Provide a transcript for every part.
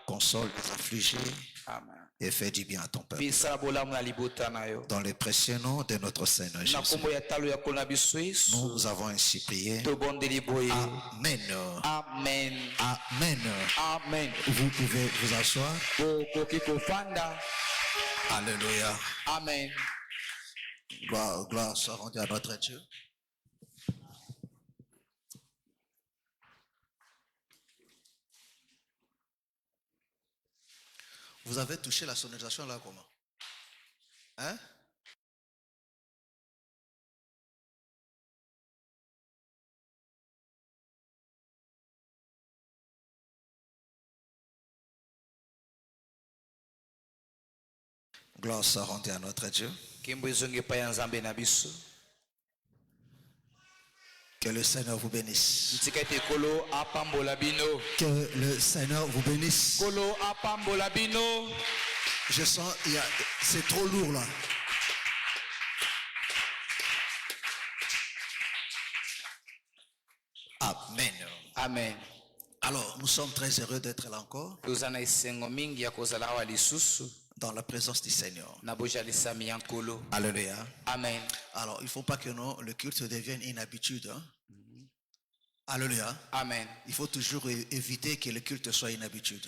console les affligés et fais du bien à ton peuple. Dans le précieux nom de notre Seigneur Jésus, nous avons ainsi prié. Amen. Amen. Amen. Amen. Vous pouvez vous asseoir. Alléluia. Amen. Gloire soit rendue à notre Dieu. Vous avez touché la sonorisation là comment? Hein? Gloire soit rendue à notre Dieu. Que le Seigneur vous bénisse. Que le Seigneur vous bénisse. Je sens, c'est trop lourd là. Amen. Amen. Alors, nous sommes très heureux d'être là encore dans la présence du Seigneur. Alléluia. Amen. Alors, il ne faut pas que le culte devienne une habitude. Hein? Alléluia. Amen. Il faut toujours éviter que le culte soit une habitude.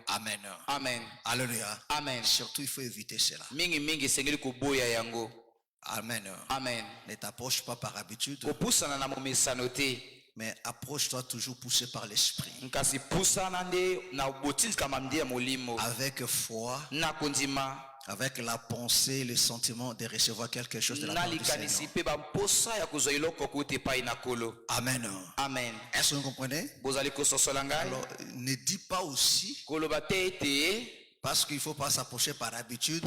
Amen. Amen. Alléluia. Amen. Surtout, il faut éviter cela. Amen. Amen. Ne t'approche pas par habitude, mais approche-toi toujours poussé par l'esprit. Avec foi, avec la pensée, le sentiment de recevoir quelque chose de la part du Seigneur. Amen. Amen. Est-ce que vous comprenez? Alors, ne dis pas aussi, parce qu'il ne faut pas s'approcher par habitude.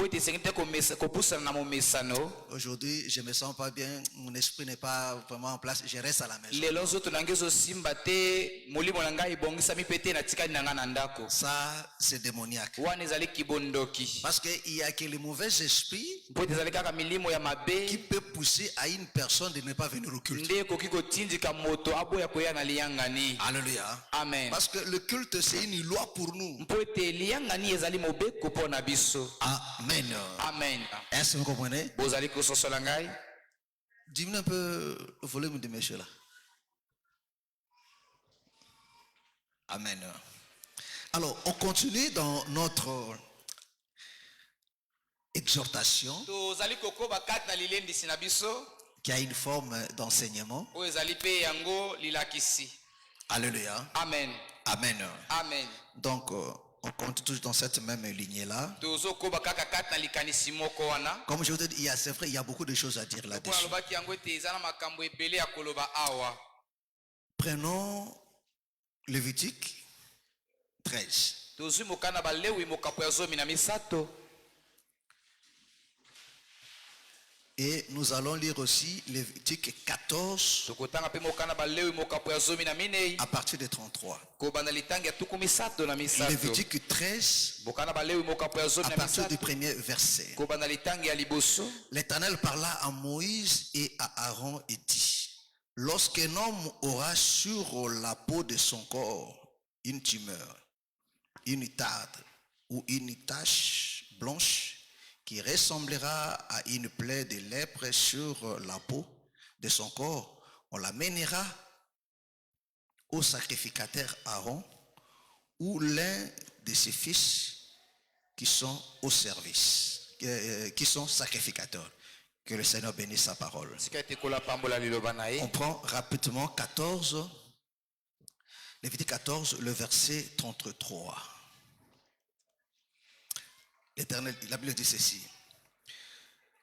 Aujourd'hui, je ne me sens pas bien, mon esprit n'est pas vraiment en place, je reste à la maison. Ça, c'est démoniaque. Parce qu'il n'y a que les mauvais esprits qui peuvent pousser à une personne de ne pas venir au culte. Alléluia. Amen. Parce que le culte, c'est une loi pour nous. Amen. Amen. Est-ce que vous comprenez? Diminue un peu le volume de monsieur là. Amen. Alors, on continue dans notre exhortation qui a une forme d'enseignement. Alléluia. Amen. Amen. Amen. Donc, on compte toujours dans cette même lignée-là. Comme je vous ai dit, c'est vrai, il y a beaucoup de choses à dire là-dessus. Prenons Lévitique 13. Et nous allons lire aussi Lévitique 14 à partir de 33. Lévitique 13 à partir du premier verset. L'Éternel parla à Moïse et à Aaron et dit: lorsqu'un homme aura sur la peau de son corps une tumeur, une tartre ou une tache blanche qui ressemblera à une plaie de lèpre sur la peau de son corps, on l'amènera au sacrificateur Aaron ou l'un de ses fils qui sont au service, qui sont sacrificateurs. Que le Seigneur bénisse sa parole. On prend rapidement 14, Lévitique 14, le verset 33. L'Éternel, la Bible dit ceci: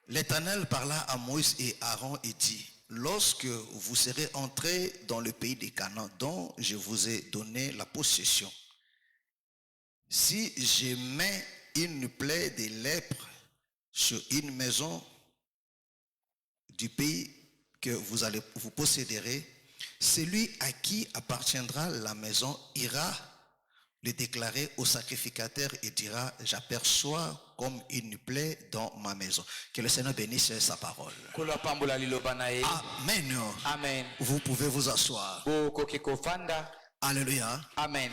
l'Éternel parla à Moïse et Aaron et dit: lorsque vous serez entrés dans le pays des Canaan dont je vous ai donné la possession, si je mets une plaie de lèpre sur une maison du pays que vous posséderez, celui à qui appartiendra la maison ira le déclarer au sacrificateur et dira, j'aperçois comme une plaie dans ma maison. Que le Seigneur bénisse sa parole. Amen. Amen. Vous pouvez vous asseoir. Alléluia. Amen.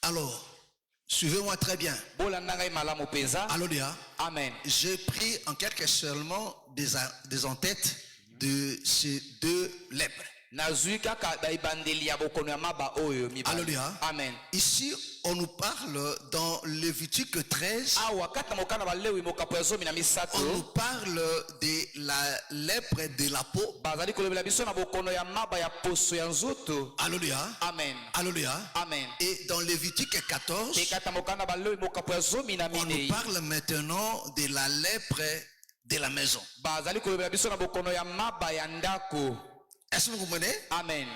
Alors, suivez-moi très bien. Alléluia. Amen. J'ai pris en quelque seulement des en-têtes de ces deux lèpres. Alléluia. Amen. Ici, on nous parle dans Lévitique 13. On nous parle de la lèpre de la peau. Alléluia. Amen. Alléluia. Amen. Et dans Lévitique 14, on nous parle maintenant de la lèpre de la maison. Est-ce que vous comprenez? Amen.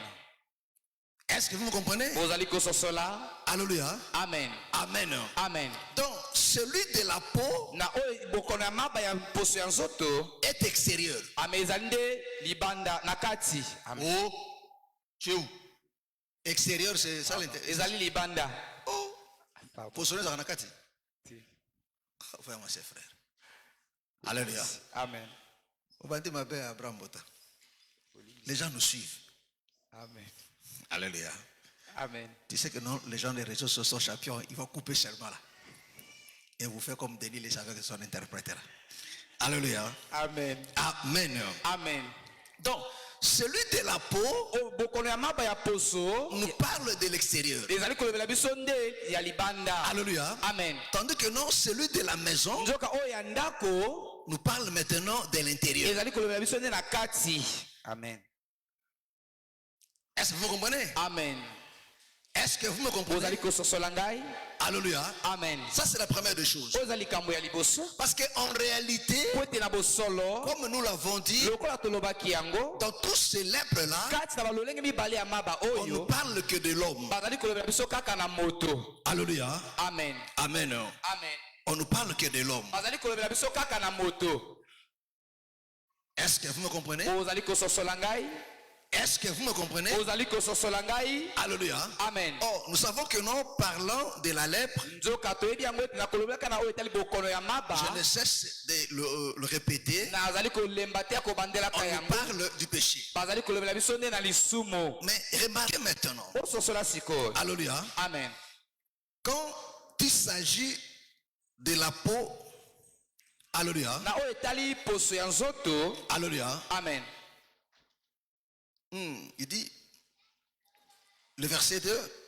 Est-ce que vous me comprenez? Alléluia. Amen. Amen. Amen. Donc, celui de la peau est extérieur. Oh, tu es où? Extérieur, c'est ça l'intérieur. Oh, pour sonner ça, nakati. Vraiment, c'est frère. Alléluia. Amen. Les gens nous suivent. Amen. Alléluia. Amen. Tu sais que non, les gens des réseaux sociaux sont champions. Ils vont couper seulement là. Et vous faites comme Denis les avec son interprète. Alléluia. Amen. Amen. Amen. Donc, celui de la peau nous parle de l'extérieur. Alléluia. Amen. Tandis que non, celui de la maison nous parle maintenant de l'intérieur. Amen. Est-ce que vous comprenez? Amen. Est-ce que vous me comprenez? Alléluia. Amen. Ça, c'est la première des choses. Parce qu'en réalité, comme nous l'avons dit, dans tous ces lèpres-là, on ne parle que de l'homme. Alléluia. Amen. Amen. Amen. On ne parle que de l'homme. Est-ce que vous me comprenez? Est-ce que vous me comprenez? Alléluia. Amen. Oh, nous savons que nous parlons de la lèpre. Je ne cesse de le répéter. On nous parle du péché. Mais remarquez maintenant. Alléluia. Amen. Quand il s'agit de la peau, alléluia. Alléluia. Amen. Il dit, le verset 2,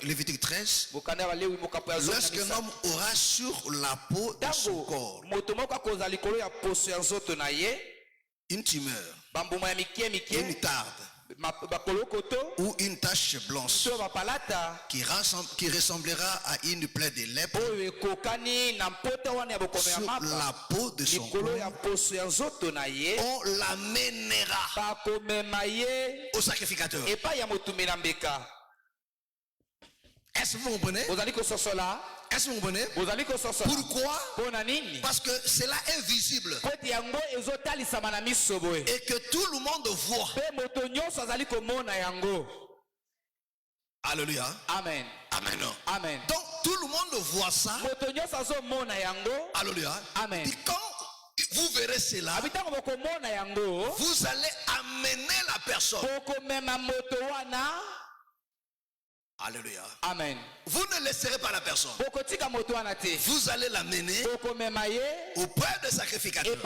Lévitique 13, lorsqu'un homme aura sur la peau de son corps une tumeur, une tarde ou une tache blanche qui ressemblera à une plaie de lèpre sur la peau de son corps, on l'amènera au sacrificateur. Est-ce que vous comprenez? Est-ce que vous comprenez? Pourquoi? Parce que cela est visible et que tout le monde voit. Alléluia. Amen. Amen. Amen. Donc tout le monde voit ça. Alléluia. Amen. Et quand vous verrez cela, vous allez amener la personne. Alléluia. Amen. Vous ne laisserez pas la personne. Vous allez l'amener auprès de sacrificateur.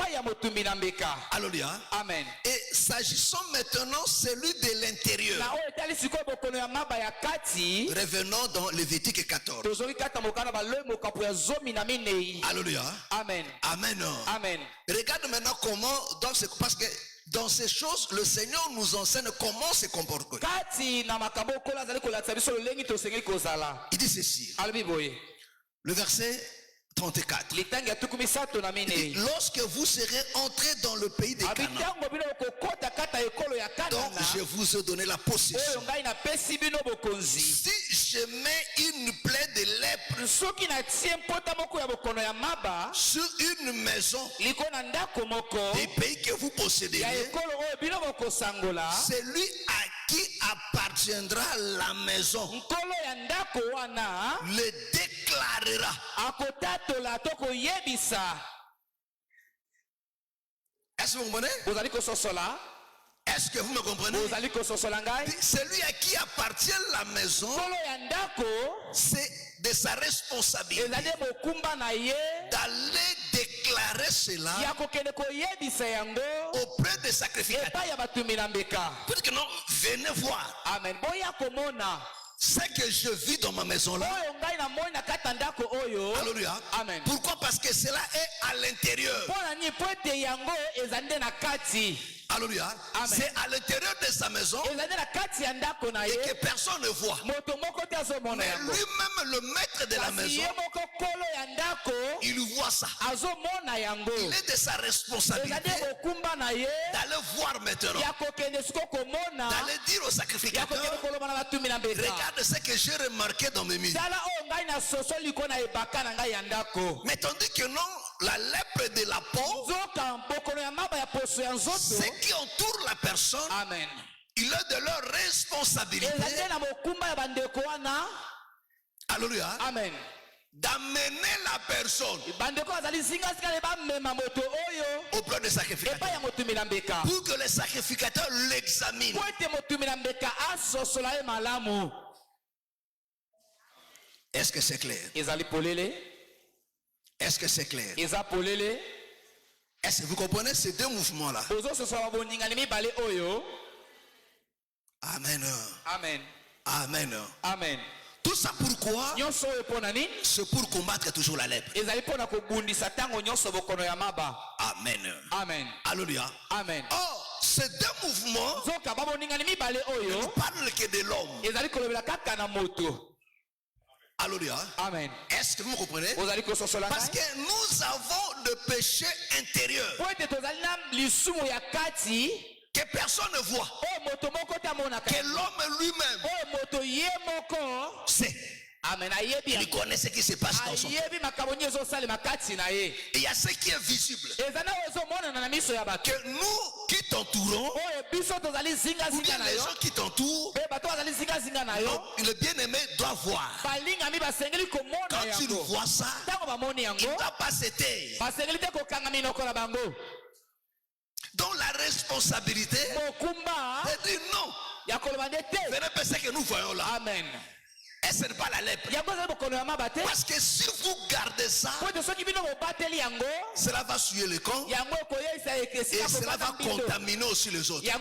Alléluia. Amen. Et s'agissant maintenant celui de l'intérieur. Revenons dans Lévitique 14. Alléluia. Amen. Amen. Amen. Regarde maintenant comment, parce que dans ces choses, le Seigneur nous enseigne comment se comporter. Il dit ceci. Le verset 34. Et lorsque vous serez entrés dans le pays des Canaan, donc je vous ai donné la possession. Si je mets une plaie de lèpre sur une maison des pays que vous posséderez, celui à qui appartiendra la maison le déclarera. Est-ce que vous comprenez? Est-ce que vous me comprenez? Celui à qui appartient la maison, c'est de sa responsabilité d'aller déclarer cela auprès des sacrificateurs. Pour que non, venez voir. Amen. Ce que je vis dans ma maison là. Alléluia. Amen. Pourquoi? Parce que cela est à l'intérieur. Alléluia. C'est à l'intérieur de sa maison et que personne ne voit. Mais lui-même, le maître de la maison, il voit ça. Il est de sa responsabilité d'aller voir maintenant, d'aller dire aux sacrificateurs, regarde ce que j'ai remarqué dans mes murs. Mais tandis que non, la lèpre de la peau, ce qui entoure la personne, Amen. Il est de leur responsabilité. Alléluia. Amen. D'amener la personne auprès des sacrificateurs pour que les sacrificateurs l'examinent. Est-ce que c'est clair? Est-ce que c'est clair? Est-ce que vous comprenez ces deux mouvements-là? Amen. Amen. Amen. Amen. Tout ça pourquoi? C'est pour combattre toujours la lèpre. Amen. Amen. Alléluia. Amen. Or, ces deux mouvements ne parlent que de l'homme. Alléluia. Amen. Est-ce que vous comprenez? Parce que nous avons de péchés intérieurs que personne ne voit, que l'homme lui-même sait. Amen. Il connaît ce qui se passe dans son cœur. Et il y a ce qui est visible que nous qui t'entourons, ou bien les gens qui t'entourent, le bien-aimé doit voir. Quand tu vois ça, il ne doit pas se taire. Donc la responsabilité de dire non. Venez penser que nous voyons là. Amen. Et ce n'est pas la lèpre. Parce que si vous gardez ça, cela va souiller le camp et cela va contaminer aussi les autres. Et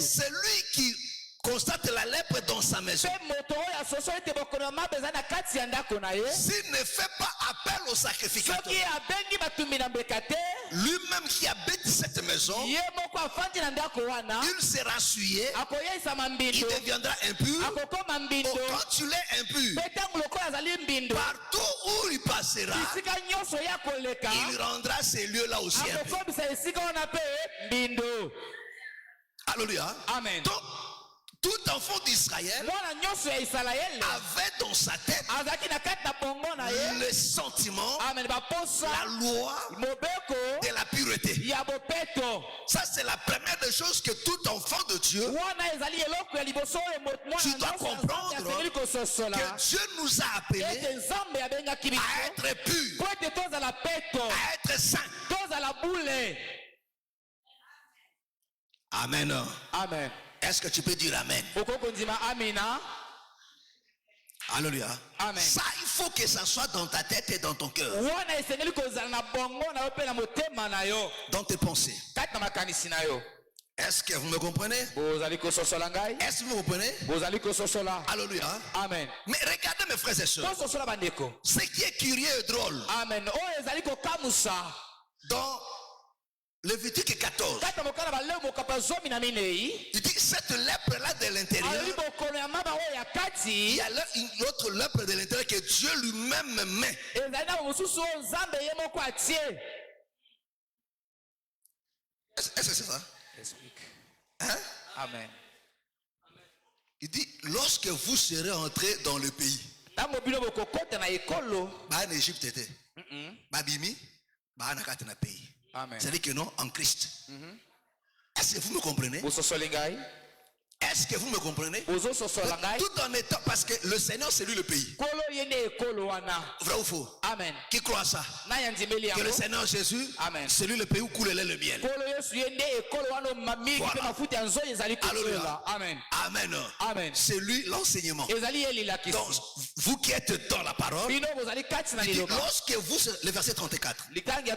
celui qui constate la lèpre dans sa maison, s'il ne fait pas appel au sacrificateur, lui-même qui habite cette maison, il sera souillé, il deviendra impur. Quand tu l'es impur, partout où il passera, il rendra ces lieux-là aussi impurs. Alléluia. Amen. Donc, tout enfant d'Israël avait dans sa tête le sentiment, la loi de la pureté. Ça, c'est la première des choses que tout enfant de Dieu, tu dois comprendre que Dieu nous a appelés à être purs, à être saints. Amen. Amen. Est-ce que tu peux dire Amen? Alléluia. Amen. Ça, il faut que ça soit dans ta tête et dans ton cœur. Dans tes pensées. Est-ce que vous me comprenez? Est-ce que vous me comprenez? Alléluia. Amen. Mais regardez mes frères et sœurs. Ce qui est curieux et drôle. Amen. Dans Lévitique 14, il dit cette lèpre-là de l'intérieur, il y a une autre lèpre de l'intérieur que Dieu lui-même met. Est-ce que c'est ça? Hein? Amen. Il dit lorsque vous serez entrés dans le pays, en Égypte était, Babimi, pays. Amen. C'est-à-dire que non, en Christ. Est-ce que vous me comprenez? Est-ce que vous me comprenez? Tout en étant, parce que le Seigneur c'est lui le pays. Vrai ou faux? Amen. Qui croit ça? Que le Seigneur Jésus, c'est lui le pays où coule le miel. Alléluia. Amen. Amen. Amen. C'est lui l'enseignement. Donc, vous qui êtes dans la parole, lorsque vous, le verset 34,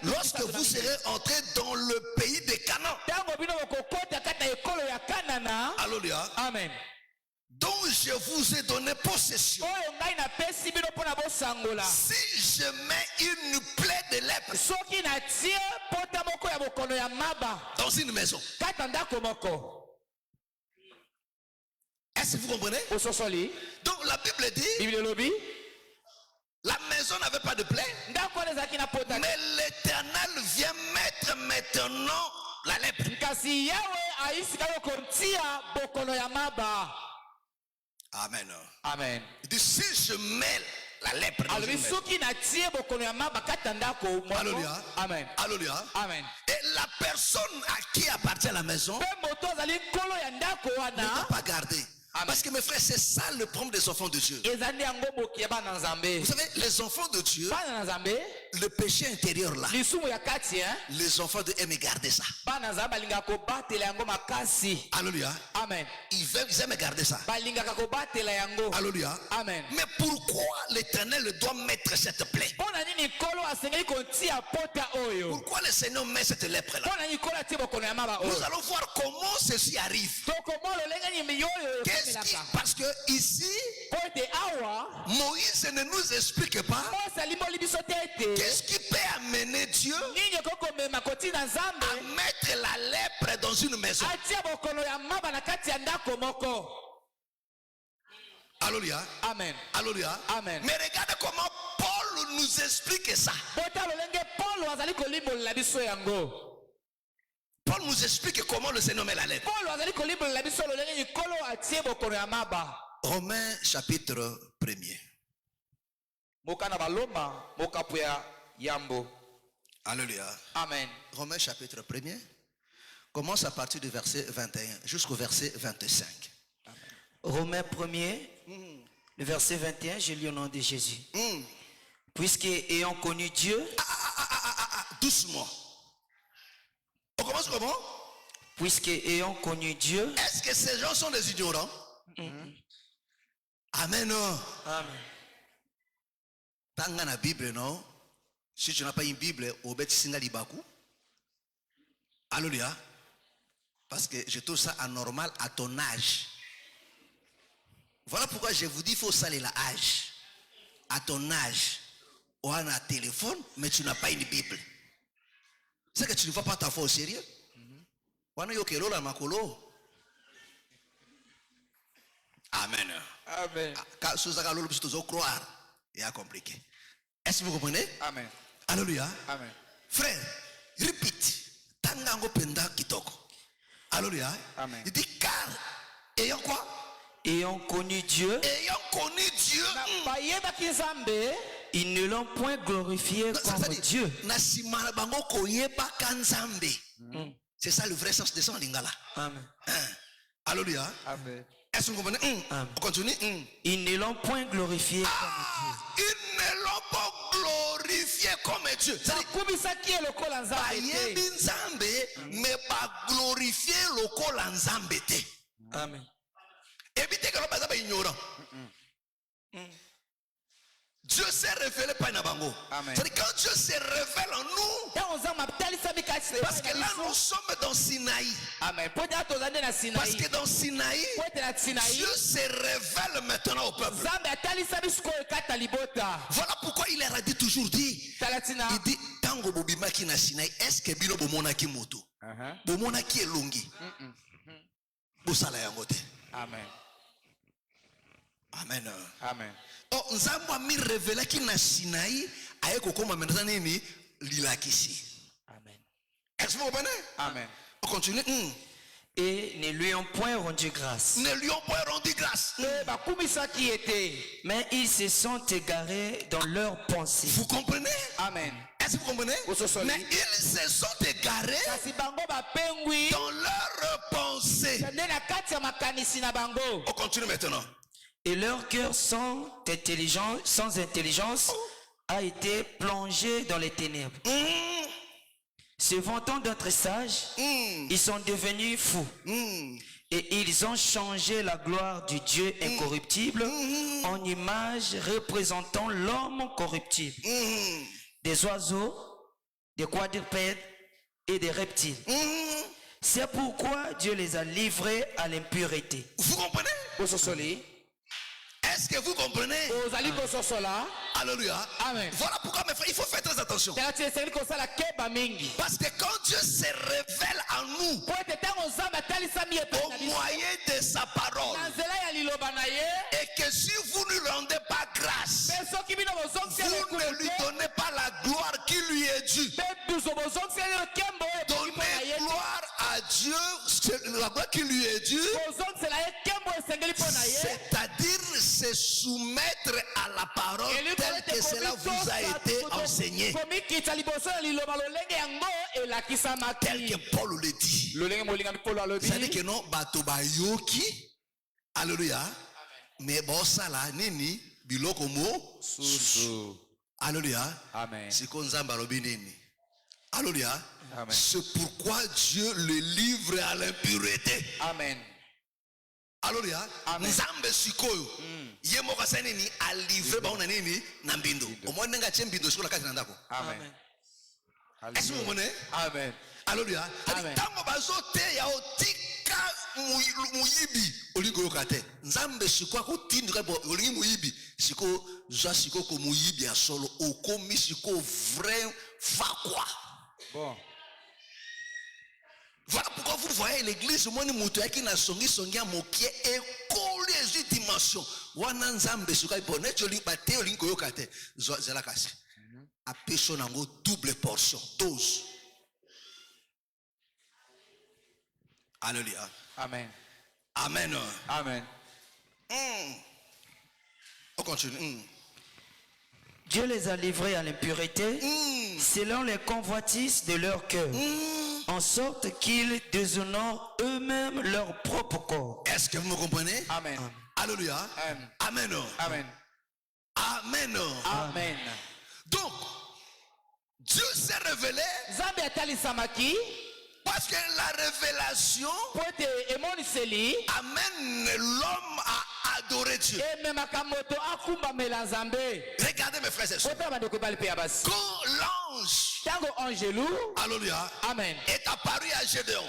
lorsque vous serez entrés dans le pays des Canaan, alléluia, amen, dont je vous ai donné possession, si je mets une plaie de lèpre dans une maison, est-ce que vous comprenez? Donc la Bible dit, la maison n'avait pas de plaie, mais l'Éternel vient mettre maintenant la lèpre. Amen. Amen. Il dit, si je mets la lèpre dans une maison. Alléluia. Amen. Alléluia. Amen. Et la personne à qui appartient la maison ne doit pas garder. Amen. Parce que mes frères, c'est ça le problème des enfants de Dieu. Vous savez, les enfants de Dieu, le péché intérieur là, les enfants de Dieu aiment garder ça. Alléluia. Amen. Ils aiment garder ça. Alléluia. Amen. Mais pourquoi l'Éternel doit mettre cette plaie? Pourquoi le Seigneur met cette lèpre là? Nous allons voir comment ceci arrive. Parce que ici, Moïse ne nous explique pas qu'est-ce qui peut amener Dieu à mettre la lèpre dans une maison. Alléluia. Amen. Alléluia. Amen. Mais regardez comment Paul nous explique ça. Paul nous explique comment le Seigneur met la lèpre. Romains chapitre 1er. Alléluia. Amen. Romains chapitre 1er. Commence à partir du verset 21 jusqu'au verset 25. Amen. Romains 1er, le verset 21, je lis au nom de Jésus. Puisque ayant connu Dieu. Doucement. On commence comment? Puisque ayant connu Dieu. Est-ce que ces gens sont des ignorants? Amen. Amen. Tanga na Bible, non? Si tu n'as pas une Bible, obet singa libaku. Alléluia. Parce que je trouve ça anormal à ton âge. Voilà pourquoi je vous dis, il faut saler l'âge. À ton âge, on a un téléphone, mais tu n'as pas une Bible. C'est que tu ne vas pas ta foi au sérieux. Amen. Amen. Il a compliqué. Est-ce que vous comprenez? Amen. Alléluia. Amen. Frère, répète. Tangango penda kitoko. Alléluia. Amen. Il dit car ayant quoi? Ayant connu Dieu. Ayant connu Dieu. Ils ne l'ont point glorifié comme Dieu. C'est ça le vrai sens de son lingala. Amen. Alléluia. Amen. Est-ce que vous comprenez? On continue. Ils ne l'ont point glorifié comme Dieu. Ils ne l'ont pas glorifié comme Dieu. Mais pas glorifier le col en zambete. Amen. Évitez que l'on soit ignorant. Dieu s'est révélé par Nabango. C'est quand Dieu se révèle en nous. Parce que là nous sommes dans Sinaï. Amen. Parce que dans Sinaï, Dieu se révèle maintenant au peuple. Voilà pourquoi il leur a dit toujours dit. Il dit tango bobimaki na Sinaï. Est-ce que bino bomonaki moto? Bomonaki elongi. Bosala yango te. Amen. Amen. Amen. Oh, nzambo mi révélé ki na Sinaï aye kokoma maintenant nini lilakisi. Amen. Est-ce que vous comprenez? Amen. On continue. Et ne lui ont point rendu grâce. Ne lui ont point rendu grâce. Mais ils se sont égarés dans leurs pensées. Vous comprenez? Amen. Est-ce que vous comprenez? Mais ils se sont égarés dans leurs pensées. On continue maintenant. Et leur cœur sans intelligence a été plongé dans les ténèbres. Se vantant d'être sages, ils sont devenus fous. Et ils ont changé la gloire du Dieu incorruptible en image représentant l'homme corruptible, des oiseaux, des quadrupèdes et des reptiles. C'est pourquoi Dieu les a livrés à l'impureté. Vous comprenez? Est-ce que vous comprenez? Alléluia. Amen. Voilà pourquoi mes frères, il faut faire très attention. Parce que quand Dieu se révèle en nous au moyen de sa parole, et que si vous ne lui rendez pas grâce, vous ne lui donnez pas la gloire qui lui est due. Donnez gloire à Dieu, la gloire qui lui est due, c'est-à-dire se soumettre à la parole telle que cela vous a été enseigné, tel que Paul le dit. C'est-à-dire que non, batobayoki, alléluia, mais bon ça là, nini, biloko mo, alléluia, c'est qu'on zambalobi nini, alléluia. C'est pourquoi Dieu le livre à l'impureté. Amen. Alléluia. Nzambe sikoyo. Yemo kasani ni alivre ba ona nini na mbindo. Omone nga chembindo sikola kazi na ndako. Amen. Est-ce que vous comprenez? Amen. Alléluia. Tango bazote ya otika muyibi olingo yokate. Nzambe sikoa ko tindika bo olingi muyibi siko za siko ko muyibi ya solo okomi siko vrai fa quoi. Bon. Voilà pourquoi vous voyez l'église, moi ni muto yaki na songi a mokie et collé les dimensions. Wana nzambe suka ibone choli bate olingo yokate. Zela kasi. A pécho nango double portion, dose. Alléluia. Amen. Amen. Amen. On continue. Dieu les a livrés à l'impureté selon les convoitises de leur cœur, en sorte qu'ils déshonorent eux-mêmes leur propre corps. Est-ce que vous me comprenez? Amen. Alléluia. Amen. Amen. Amen. Amen. Donc, Dieu s'est révélé parce que la révélation amène l'homme à adorer Dieu. Regardez mes frères et sœurs. Quand l'ange alléluia, Amen, est apparu à Gédéon,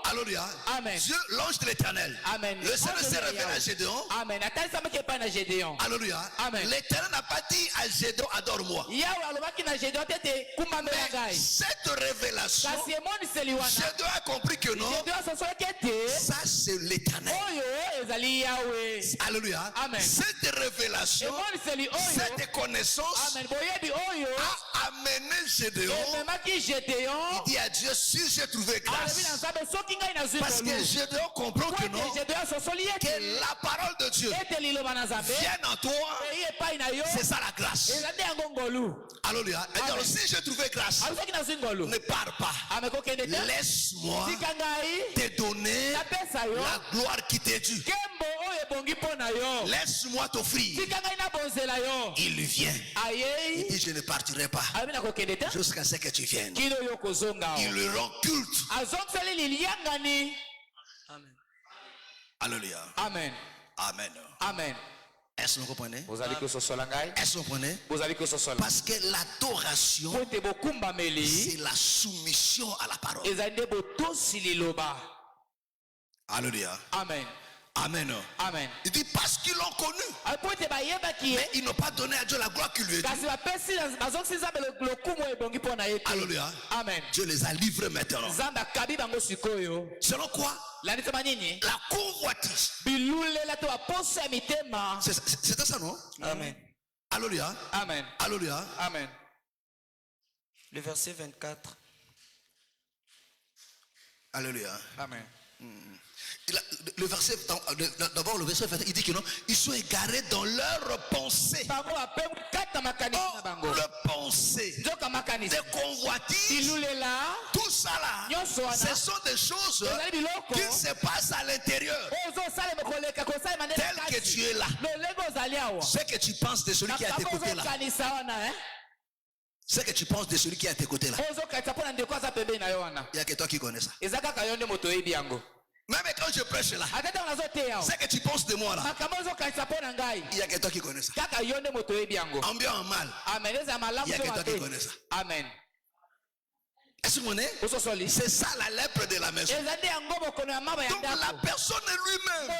alléluia, Amen, Dieu, l'ange de l'Éternel, Amen, le Seigneur s'est révélé à Gédéon, Amen, alléluia, Amen. l'Éternel n'a pas dit à Gédéon adore-moi. Mais cette révélation, Gédéon a compris que non, ça c'est l'Éternel. Alléluia. Amen. Cette révélation, cette connaissance a amené Gédéon. Il dit à Dieu, si j'ai trouvé grâce, parce que Gédéon comprend que non, que la parole de Dieu vienne en toi, c'est ça la grâce. Alléluia. Alors si j'ai trouvé grâce, ne pars pas. Laisse-moi te donner la gloire qui t'est due. Laisse-moi t'offrir. Il vient. Il dit, je ne partirai pas jusqu'à ce que tu viennes. Il lui rend culte. Alléluia. Amen. Amen. Amen. Est-ce que vous comprenez? Est-ce que vous comprenez? Parce que l'adoration, c'est la soumission à la parole. Alléluia. Amen. Amen. Amen. Il dit parce qu'ils l'ont connu. Mais ils n'ont pas donné à Dieu la gloire qui lui est due. Alléluia. Amen. Dieu les a livrés maintenant. Selon quoi? La convoitise. C'était ça, non? Amen. Alléluia. Amen. Alléluia. Amen. Le verset 24. Alléluia. Amen. le verset, d'abord le verset, il dit que non, ils sont égarés dans leurs pensées. Oh, le pensée, des convoitises, tout ça là, ce sont des choses qui se passent à l'intérieur. Tel que tu es là, ce que tu penses de celui qui est à tes côtés là, ce que tu penses de celui qui est à tes côtés là, il n'y a que toi qui connais ça. Même quand je prêche là, ce que tu penses de moi là, il n'y a que toi qui connais ça. En bien en mal, il n'y a que toi qui connais ça. Amen. Est-ce que vous connaissez? C'est ça la lèpre de la maison. Donc la personne lui-même,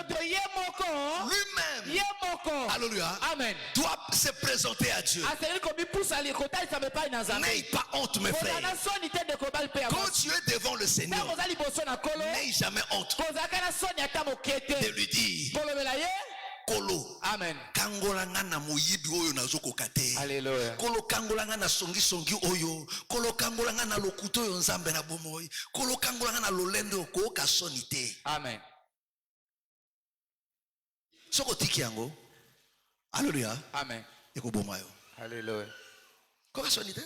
alléluia, doit se présenter à Dieu. N'aie pas honte, mes frères. Quand tu es devant le Seigneur, n'aie jamais honte de lui dire Kolo. Amen. Kangolanga na moyibi oyo nazokoka te. Alléluia. Kolo kangolanga na songi oyo. Kolo kangolanga na lokuto oyo nzambe na bomoi. Kolo kangolanga na lolendo ko ka soni te. Amen. Soko tiki yango. Alléluia. Amen. Eko bomayo. Alléluia. Ko ka soni te.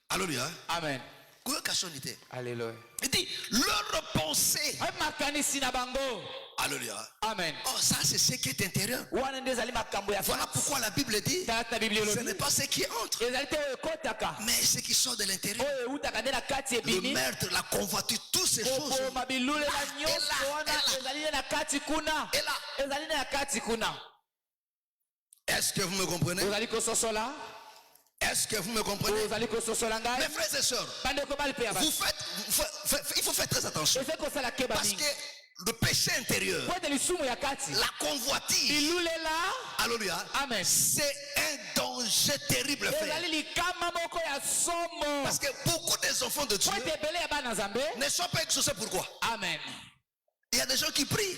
Alléluia. Amen. Ko ka soni te. Alléluia. Il dit leur pensée. Alléluia. Amen. Oh, ça c'est ce qui est intérieur. Voilà pourquoi la Bible dit ce n'est pas ce qui entre, mais ce qui sort de l'intérieur. Le meurtre, la convoitise, toutes ces choses. Est-ce que vous me comprenez? Est-ce que vous me comprenez? Mes frères et sœurs, il faut faire très attention. Parce que le péché intérieur, la convoitise, alléluia, c'est un danger terrible, frère. Parce que beaucoup des enfants de Dieu ne sont pas exaucés. Pourquoi? Amen. Il y a des gens qui prient.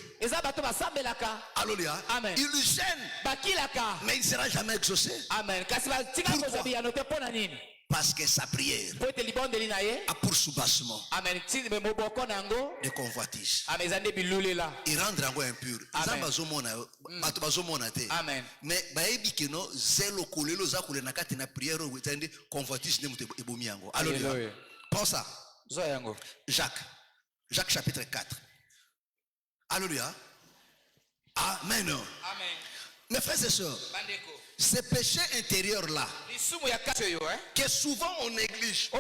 Alléluia. Amen. Ils lui gênent. Mais il ne sera jamais exaucé. Amen. Pourquoi? Parce que sa prière a pour soubassement de convoitise. Il rend encore impur. Amen. Mais alléluia. Pense ça. Jacques chapitre 4. Alléluia. Amen. Amen. Mes frères et sœurs, ce péché intérieur là que souvent on néglige.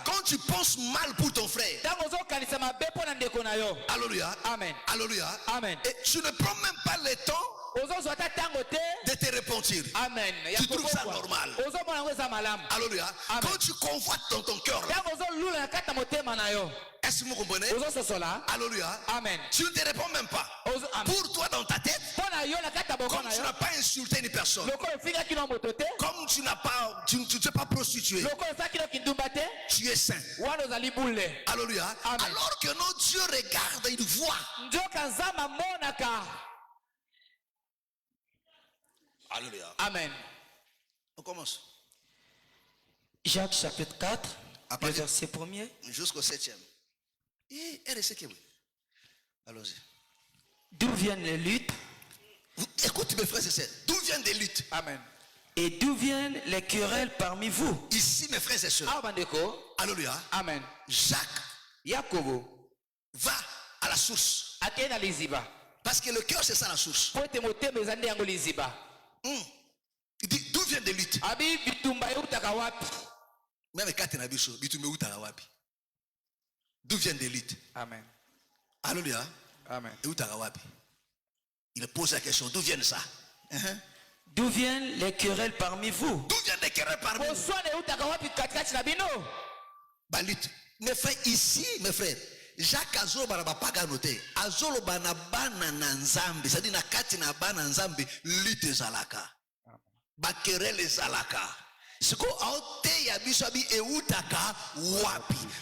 Quand tu penses mal pour ton frère, alléluia, amen, alléluia, amen, et tu ne prends même pas le temps de te repentir. Amen. Tu trouves ça normal. Alléluia. Quand tu convoites dans ton cœur là, est-ce que vous comprenez? Alléluia. Amen. Tu ne te réponds même pas. Pour toi dans ta tête, comme tu n'as pas insulté une personne, comme tu n'as pas, tu ne t'es pas prostitué, tu es saint. Alléluia. Alors que notre Dieu regarde, il voit. Alléluia. Amen. On commence. Jacques chapitre 4, le verset 1er jusqu'au 7e. Allons-y. D'où viennent les luttes? Écoute mes frères et sœurs, d'où viennent les luttes? Amen. Et d'où viennent les querelles parmi vous? Ici mes frères et sœurs. Alléluia. Amen. Jacques va à la source. Parce que le cœur c'est ça la source. Il dit d'où viennent les luttes? Même quand tu as biso, d'où viennent les luttes? Amen. Alléluia. Amen. Il pose la question, d'où viennent ça? D'où viennent les querelles parmi vous? D'où viennent les querelles parmi vous? Mes frères, ici, mes frères, Jacques Azolo Barabapaga noté, Azolo Banabana Nanzambi, c'est-à-dire Nakati Nabana Nzambi, lutte Zalaka. Bakerele Zalaka.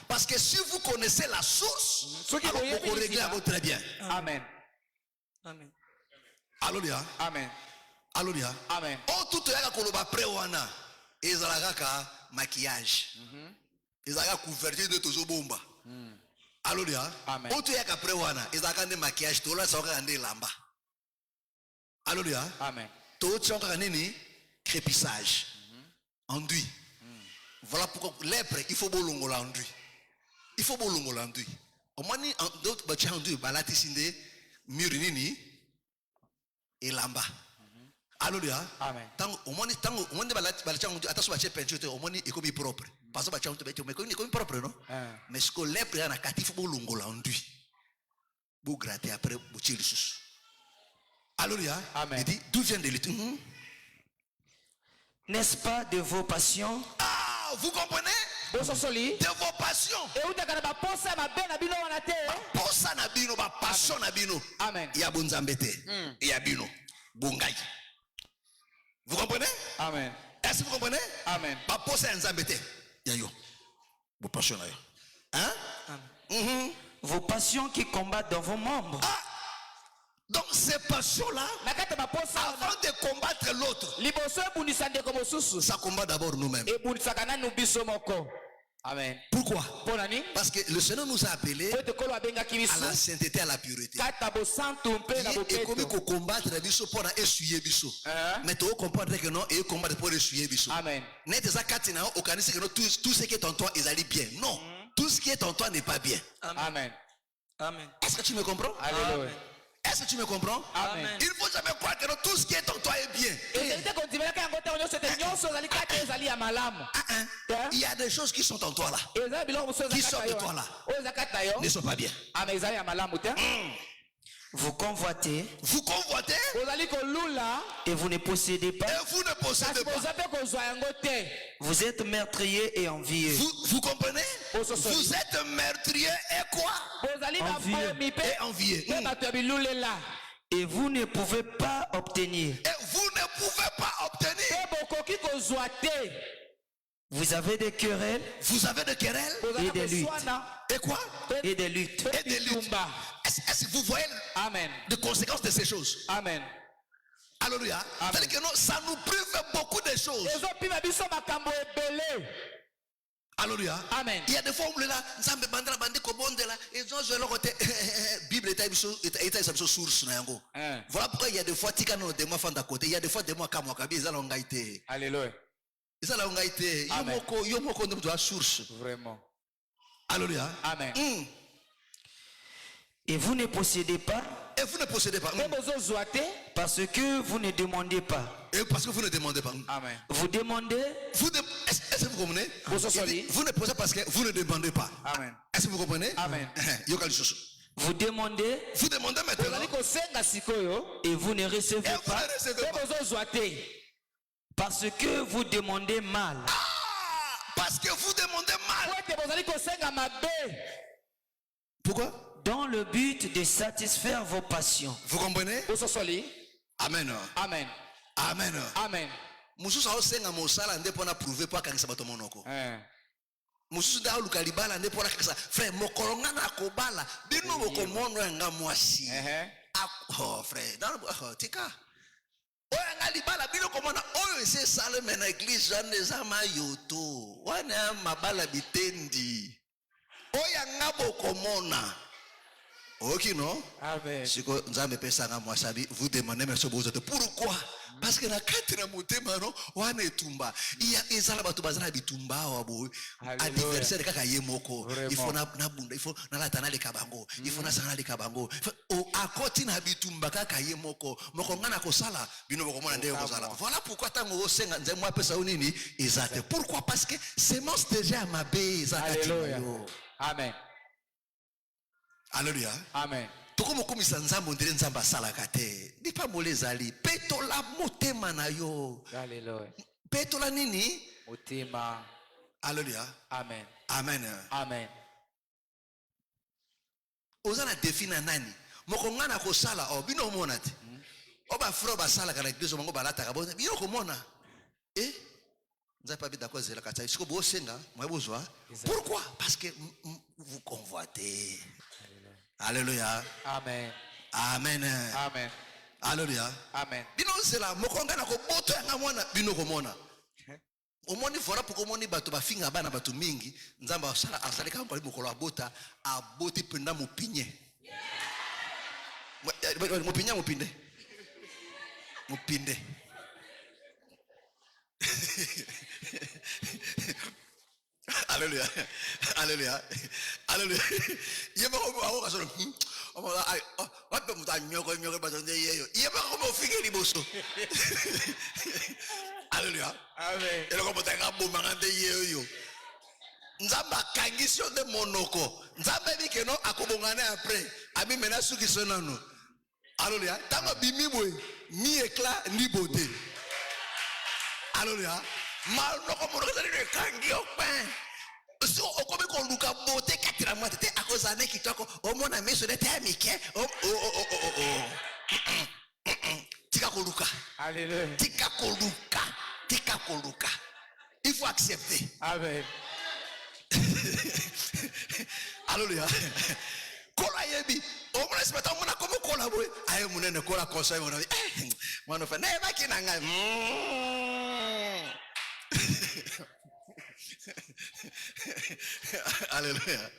Parce que si vous connaissez la source, alors vous pouvez régler très bien. Amen. Amen. Alléluia. Amen. Alléluia. Amen. Oh, tout est là qu'on va prévoir. Et ça maquillage. Ils ont couverture de tout ce bomba. Alléluia. Amen. Otu ya kapre wana ezaka nde maquillage to la soka nde lamba. Alléluia. Amen. To soka nini crépissage. Enduit. Voilà pourquoi lèpre il faut bolongola enduit. Il faut bolongola enduit. Au moins ni d'autres bacha enduit balati sinde mur nini et lamba. Alléluia. Amen. Tango au moins de balati enduit attention bacha peinture au moins est comme propre. Parce que bacha enduit mais comme propre non? Mais ce que lèpre na kati il faut bolongola enduit. Vous gratter après vous tirer sous. Alléluia. Amen. Il dit d'où vient de l'étude? N'est-ce pas de vos passions? Ah, vous comprenez? De vos passions. Posa na bino, ba passion na bino. Amen. Il y a bonzambete. Il y a bino. Bongai. Vous comprenez? Amen. Est-ce que vous comprenez? Amen. Ba posa nzambete. Ya yo. Vos passions na yo. Hein? Amen. Vos passions qui combattent dans vos membres. Ah. Donc ces passions-là, avant de combattre l'autre, ça combat d'abord nous-mêmes. Amen. Pourquoi? Parce que le Seigneur nous a appelés à la sainteté, à la pureté. Et comme il faut combattre biso pour essuyer biso. Mais tu comprends que non, et combattre pour essuyer biso. Amen. Tout ce qui est en toi, ils allaient bien. Non, tout ce qui est en toi n'est pas bien. Amen. Amen. Est-ce que tu me comprends? Alléluia. Est-ce que tu me comprends? Amen. Il faut jamais croire que tout ce qui est en toi est bien. Il y a des choses qui sont en toi là, qui sortent de toi là, ne sont pas bien. Vous convoitez. Vous convoitez. Et vous ne possédez pas. Et vous ne possédez pas. Vous êtes meurtrier et envieux. Vous comprenez? Vous êtes meurtrier et quoi? Envieux. Et envieux. Et vous ne pouvez pas obtenir. Et vous ne pouvez pas obtenir. Vous avez des querelles. Vous avez des querelles. Et des luttes. Et quoi? Et des luttes. Et des luttes. Est-ce que vous voyez les conséquences de ces choses? Amen. Alléluia. C'est-à-dire que non, ça nous prive beaucoup de choses. Alléluia. Amen. Il y a des fois où là, nzambe bandra bande ko bonde là, ils ont joué le côté Bible est sa source na yango. Voilà pourquoi il y a des fois tika no de moi fanda côté, il y a des fois de moi kama kabisa la ngaite. Alléluia. Isa la ngaite, yo moko ndo de source. Vraiment. Alléluia. Amen. Et vous ne possédez pas. Et vous ne possédez pas. Parce que vous ne demandez pas. Et parce que vous ne demandez pas. Amen. Vous demandez. Est-ce que vous comprenez? Vous ne posez parce que vous ne demandez pas. Amen. Est-ce que vous comprenez? Amen. Vous demandez. Vous demandez maintenant. Et vous ne recevez pas. Pas. Parce que vous demandez mal. Ah, parce que vous demandez mal. Pourquoi? Dans le but de satisfaire vos passions. Vous comprenez? Amen. Amen. Amen. Amen. Mususu aosenga mosala nde pona prouver po akangisa bato monoko. Mususu da luka libala nde pona akangisa frère mokolonga na kobala bino bokomono nga mwasi. Oh frère, dans tika. Oya nga libala bino komona oyo ese sale mena église jane zama yoto. Wana mabala bitendi. Oya nga bokomona. Ok, non? Amen. Si nzambe pesa nga mwasabi, vous demandez merci beaucoup. Pourquoi? Parce que na kati na motema no wana etumba. Iya ezala batu bazana bitumba wabo. Adversaire kaka yemoko. Il faut na bunda, il faut na latana le kabango. Il faut na sanga le kabango. O akoti na bitumba kaka yemoko. Moko ngana ko sala, bino boko mona ndeko sala. Voilà pourquoi tango osenga nzemwe pesa unini ezate. Pourquoi? Parce que semence déjà ma be ezakati. Amen. Alléluia. Amen. Toko komisa nzambo ndire nzamba salaka te. Ndi pa molezali. Petola motema na yo. Alléluia. Petola nini? Motema. Alléluia. Amen. Amen. Amen. Ozana défi na nani? Moko ngana ko sala o bino mona te. Oba fro ba sala kana biso mango balata ka bonza. Bino ko mona. Nzapa bi d'accord zela ka tsiko bo senga, moi bozwa. Pourquoi? Parce que vous convoitez. Alléluia. Amen. Amen. Amen. Alléluia. Amen. Bino zela mokonga na ko boto nga mwana bino ko mona. omoni voilà pour omoni bato bafinga bana bato mingi nzamba asali kama pali mokolo abota aboti penda mopinye mopinde Alléluia. Alléluia. Alléluia. Yeba ko awo kaso wape muta nyoko bazonde yeyo. Yeba ko mo fike liboso. Alléluia. Amen. Elo ko mutanga bomangande yeyo. Nzamba kangisio de monoko. Nzamba bikeno akobongane après. Abi mena suki sonano. Alléluia. Tama bimi boy ni éclat ni beauté. Alléluia. Mal no ko mo ko kangio pain. So okobe ko luka beauté katira moi tete akozane kitoko o mona meso de temike tika ko luka. Alléluia. Tika ko luka. Il faut accepter. Amen. Alléluia. Kola yebi o mona se meta mona comme kola boy aye munene kola conseil mona mona fa na ba kinanga Alléluia.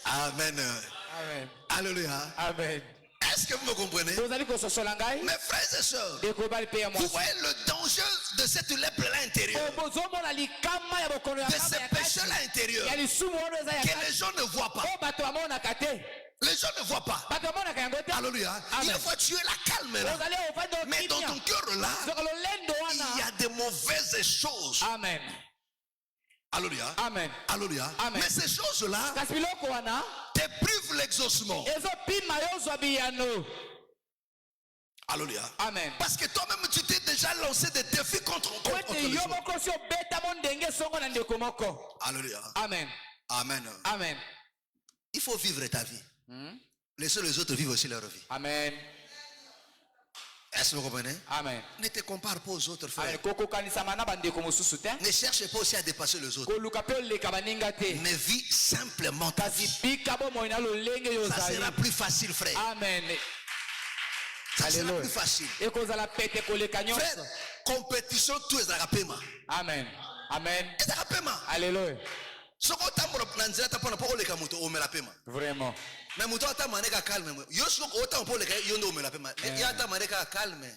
Amen. Amen. Alléluia. Amen. Est-ce que vous me comprenez? Mes frères et sœurs, vous voyez le danger de cette lèpre-là intérieure, de ces péchés-là intérieurs, que les gens ne voient pas. Les gens ne voient pas. Alléluia. Il faut tuer la calme là. Mais dans ton cœur là, il y a des mauvaises choses. Amen. Alléluia. Amen. Alléluia. Amen. Mais ces choses-là te privent l'exaucement. Alléluia. Amen. Parce que toi-même tu t'es déjà lancé des défis contre les gens. Alléluia. Amen. Amen. Amen. Il faut vivre ta vie. Laissez les autres vivre aussi leur vie. Amen. Est-ce que vous comprenez? Amen. Ne te compare pas aux autres frères. Ne cherche pas aussi à dépasser les autres. Mais vis simplement ta vie. Ça sera plus facile, frère. Amen. Ça sera plus facile. Frère, compétition, tout est à paiement. Amen. Amen. Alléluia. Vraiment. Mais muto ata maneka calme. Yosko ota pour le yondo me la pema. Yata maneka calme.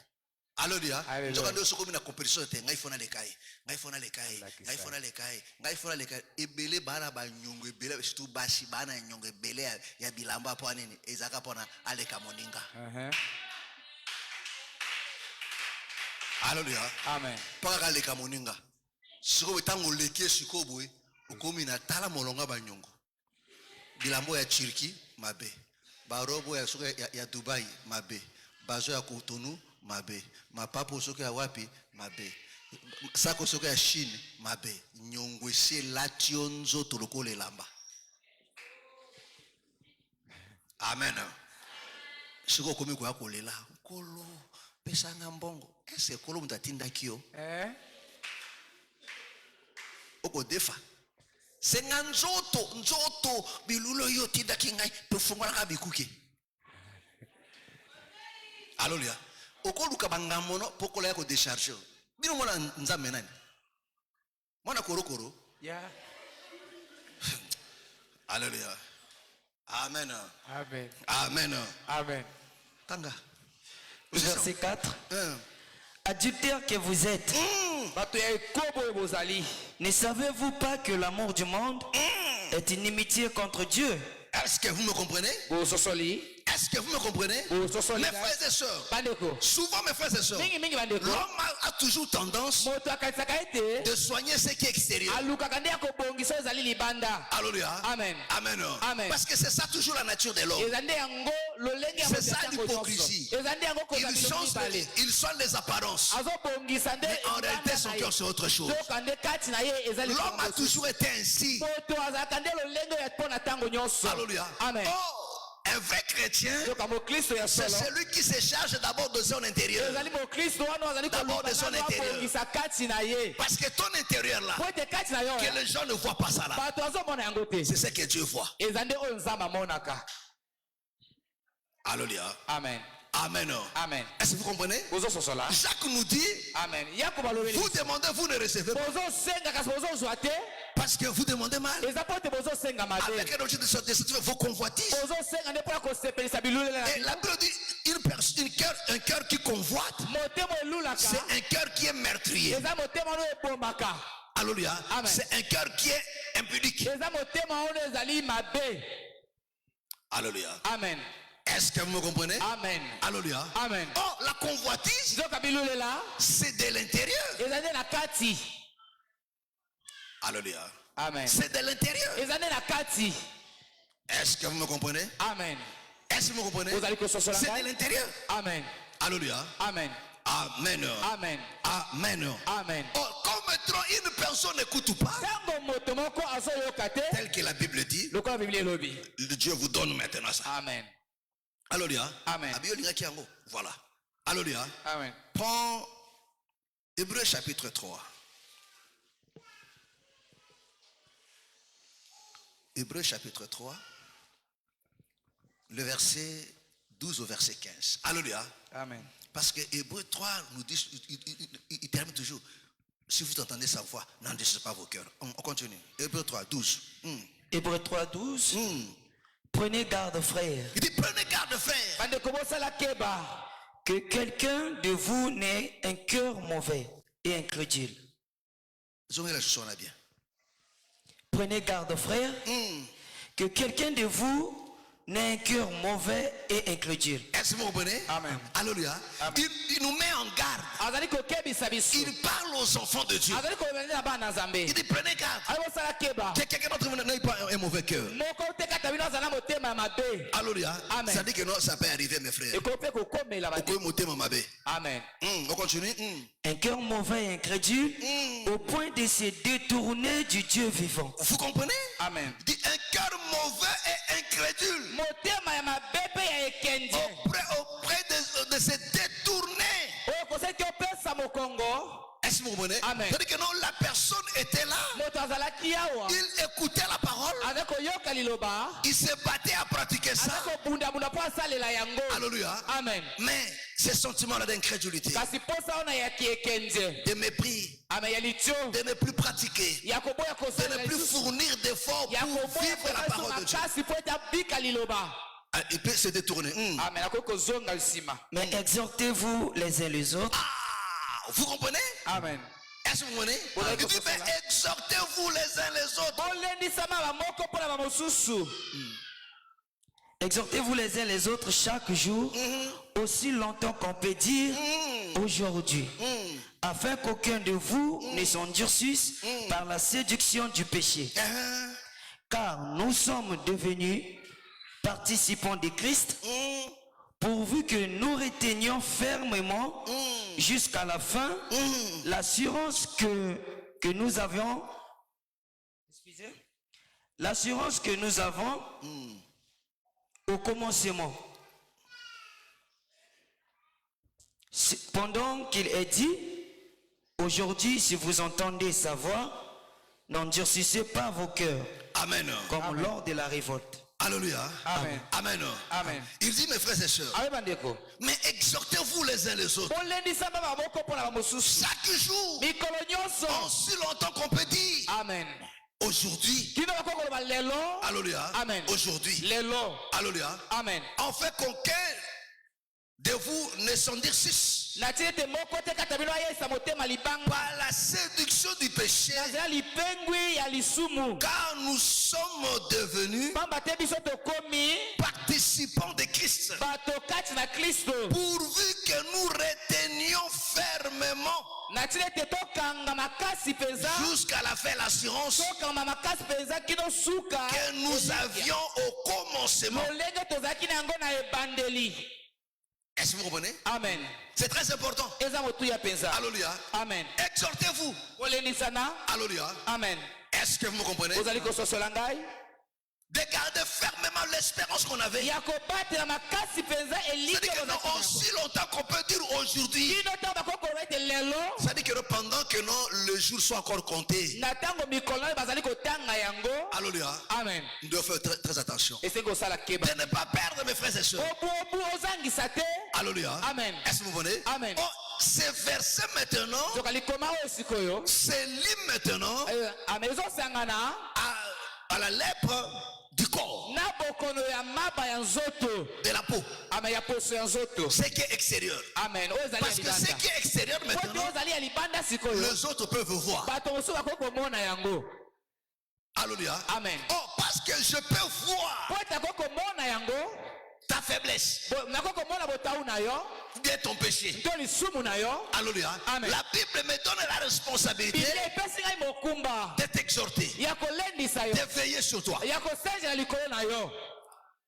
Alléluia. Njoka ndo soko mina compétition te ngai fona le kai. Ngai fona le kai. Ngai fona le kai. Ngai fona le kai. Ebele bana ba nyongo ebele surtout bashi bana nyongo ebele ya bilamba po nini. Ezaka pona aleka moninga. Alléluia. Amen. Paka aleka moninga. Soko tango leke siko boy. Ukomi na tala molonga ba nyongo. Bilambo ya Turquie mabe, barobo ya Dubai mabe, bazo ya Cotonou mabe, mapapo soke ya wapi mabe, sako soke ya Chine mabe, nyongwese lationzo toloko le lamba. Amen. Siko komi kwa kolela kolo pesa ngambongo ese kolo mutatinda kio oko defa senga nzoto bilulo yo tinda kingai tofungwa ka bikuke. Alléluia. Okoluka bangamono pokola yako décharger. Bino mona nzambe nani? Mona korokoro? Yeah. Alléluia. Amen. Amen. Amen. Amen. Tanga. Verset 4. Adultères que vous êtes, ne savez-vous pas que l'amour du monde est inimitié contre Dieu? Est-ce que vous me comprenez? Est-ce que vous me comprenez? Mes frères et sœurs, souvent mes frères et sœurs, l'homme a toujours tendance de soigner ce qui est extérieur. Alléluia. Amen. Amen. Amen. Parce que c'est ça toujours la nature de l'homme. C'est ça l'hypocrisie. Ils sont les apparences. Mais en réalité son cœur c'est autre chose. L'homme a toujours été ainsi. Alléluia. Amen. Un vrai chrétien, c'est celui qui se charge d'abord de son intérieur. D'abord de son intérieur. Parce que ton intérieur là, que les gens ne voient pas ça là, c'est ce que Dieu voit. Alléluia. Amen. Amen. Amen. Est-ce que vous comprenez? Jacques nous dit, Amen. vous demandez, vous ne recevez pas. Parce que vous demandez mal. Avec un objet de satisfaire vos convoitises. Et la Bible dit, un cœur qui convoite, c'est un cœur qui est meurtrier. Alléluia. C'est un cœur qui est impudique. Alléluia. Amen. Est-ce que vous me comprenez? Amen. Alléluia. Amen. Oh, la convoitise, c'est de l'intérieur. Alléluia. Amen. C'est de l'intérieur. Est-ce que vous me comprenez? Amen. Est-ce que vous me comprenez? C'est de l'intérieur. Amen. Alléluia. Amen. Amen. Amen. Amen. Amen. Oh, comme une personne n'écoute pas, tel que la Bible dit, Dieu vous donne maintenant ça. Amen. Alléluia. Amen. Voilà. Alléluia. Amen. Prends Hébreux chapitre 3. Hébreux chapitre 3, le verset 12 au verset 15. Alléluia. Amen. Parce que Hébreux 3 nous dit, il termine toujours. Si vous entendez sa voix, n'endurcissez pas vos cœurs. On continue. Hébreux 3, 12. Hébreux 3, 12. Prenez garde, frères. Il dit, prenez garde, frères. Que quelqu'un de vous n'ait un cœur mauvais et incrédule. La chanson là bien. Prenez garde, frères. Que quelqu'un de vous n'ait un cœur mauvais et incrédule. Est-ce que vous comprenez? Amen. Alléluia. Il nous met en garde. Il parle aux enfants de Dieu. Il dit prenez garde. Que quelqu'un d'entre vous n'ait pas un mauvais cœur. Alléluia. Ça dit que non, ça peut arriver, mes frères. Amen. On continue. Un cœur mauvais et incrédule au point de se détourner du Dieu vivant. Vous comprenez? Amen. Il dit un cœur mauvais et incrédule. Auprès de se détourner. Est-ce que vous comprenez? C'est-à-dire que non, la personne était là. Il écoutait la parole. Il se battait à pratiquer ça. Alléluia. Amen. Mais ces sentiments-là d'incrédulité, de mépris, de ne plus pratiquer, de ne plus fournir d'efforts pour vivre la parole de Dieu, il peut se détourner. Mais exhortez-vous les uns les autres. Vous comprenez? Amen. Est-ce que vous comprenez? Il dit, mais exhortez-vous les uns les autres. Exhortez-vous les uns les autres chaque jour, aussi longtemps qu'on peut dire aujourd'hui, afin qu'aucun de vous ne s'endurcisse par la séduction du péché. Car nous sommes devenus participants de Christ, pourvu que nous retenions fermement jusqu'à la fin l'assurance que nous avions, au commencement. Pendant qu'il est dit, aujourd'hui, si vous entendez sa voix, n'endurcissez pas vos cœurs. Amen. Comme lors de la révolte. Alléluia. Amen. Amen. Amen. Il dit, mes frères et sœurs, mais exhortez-vous les uns les autres. Chaque jour, aussi longtemps qu'on peut dire. Amen. Aujourd'hui. Alléluia. Amen. Aujourd'hui. Alléluia. Amen. En fait, qu'aucun de vous ne s'endurcisse par la séduction du péché, car nous sommes devenus participants de Christ, pourvu que nous retenions fermement jusqu'à la fin l'assurance que nous avions au commencement. Est-ce que vous comprenez? Amen. C'est très important. Alléluia. Amen. Exhortez-vous. Alléluia. Amen. Est-ce que vous me comprenez? de garder fermement l'espérance qu'on avait. C'est-à-dire que non, aussi longtemps qu'on peut dire aujourd'hui. C'est-à-dire que pendant que non, le jour soit encore compté. Alléluia. Amen. Nous devons faire très attention. De ne pas perdre mes frères et sœurs. Alléluia. Amen. Est-ce que vous venez? Amen. Oh, ces versets maintenant se lit maintenant à la lèpre du corps, de la peau, ce qui est extérieur. Amen. Parce que ce qui est extérieur maintenant, les autres peuvent voir. Alléluia. Amen. Oh, parce que je peux voir ta faiblesse, ou bien ton péché. Alléluia. Amen. La Bible me donne la responsabilité de t'exhorter, de veiller sur toi.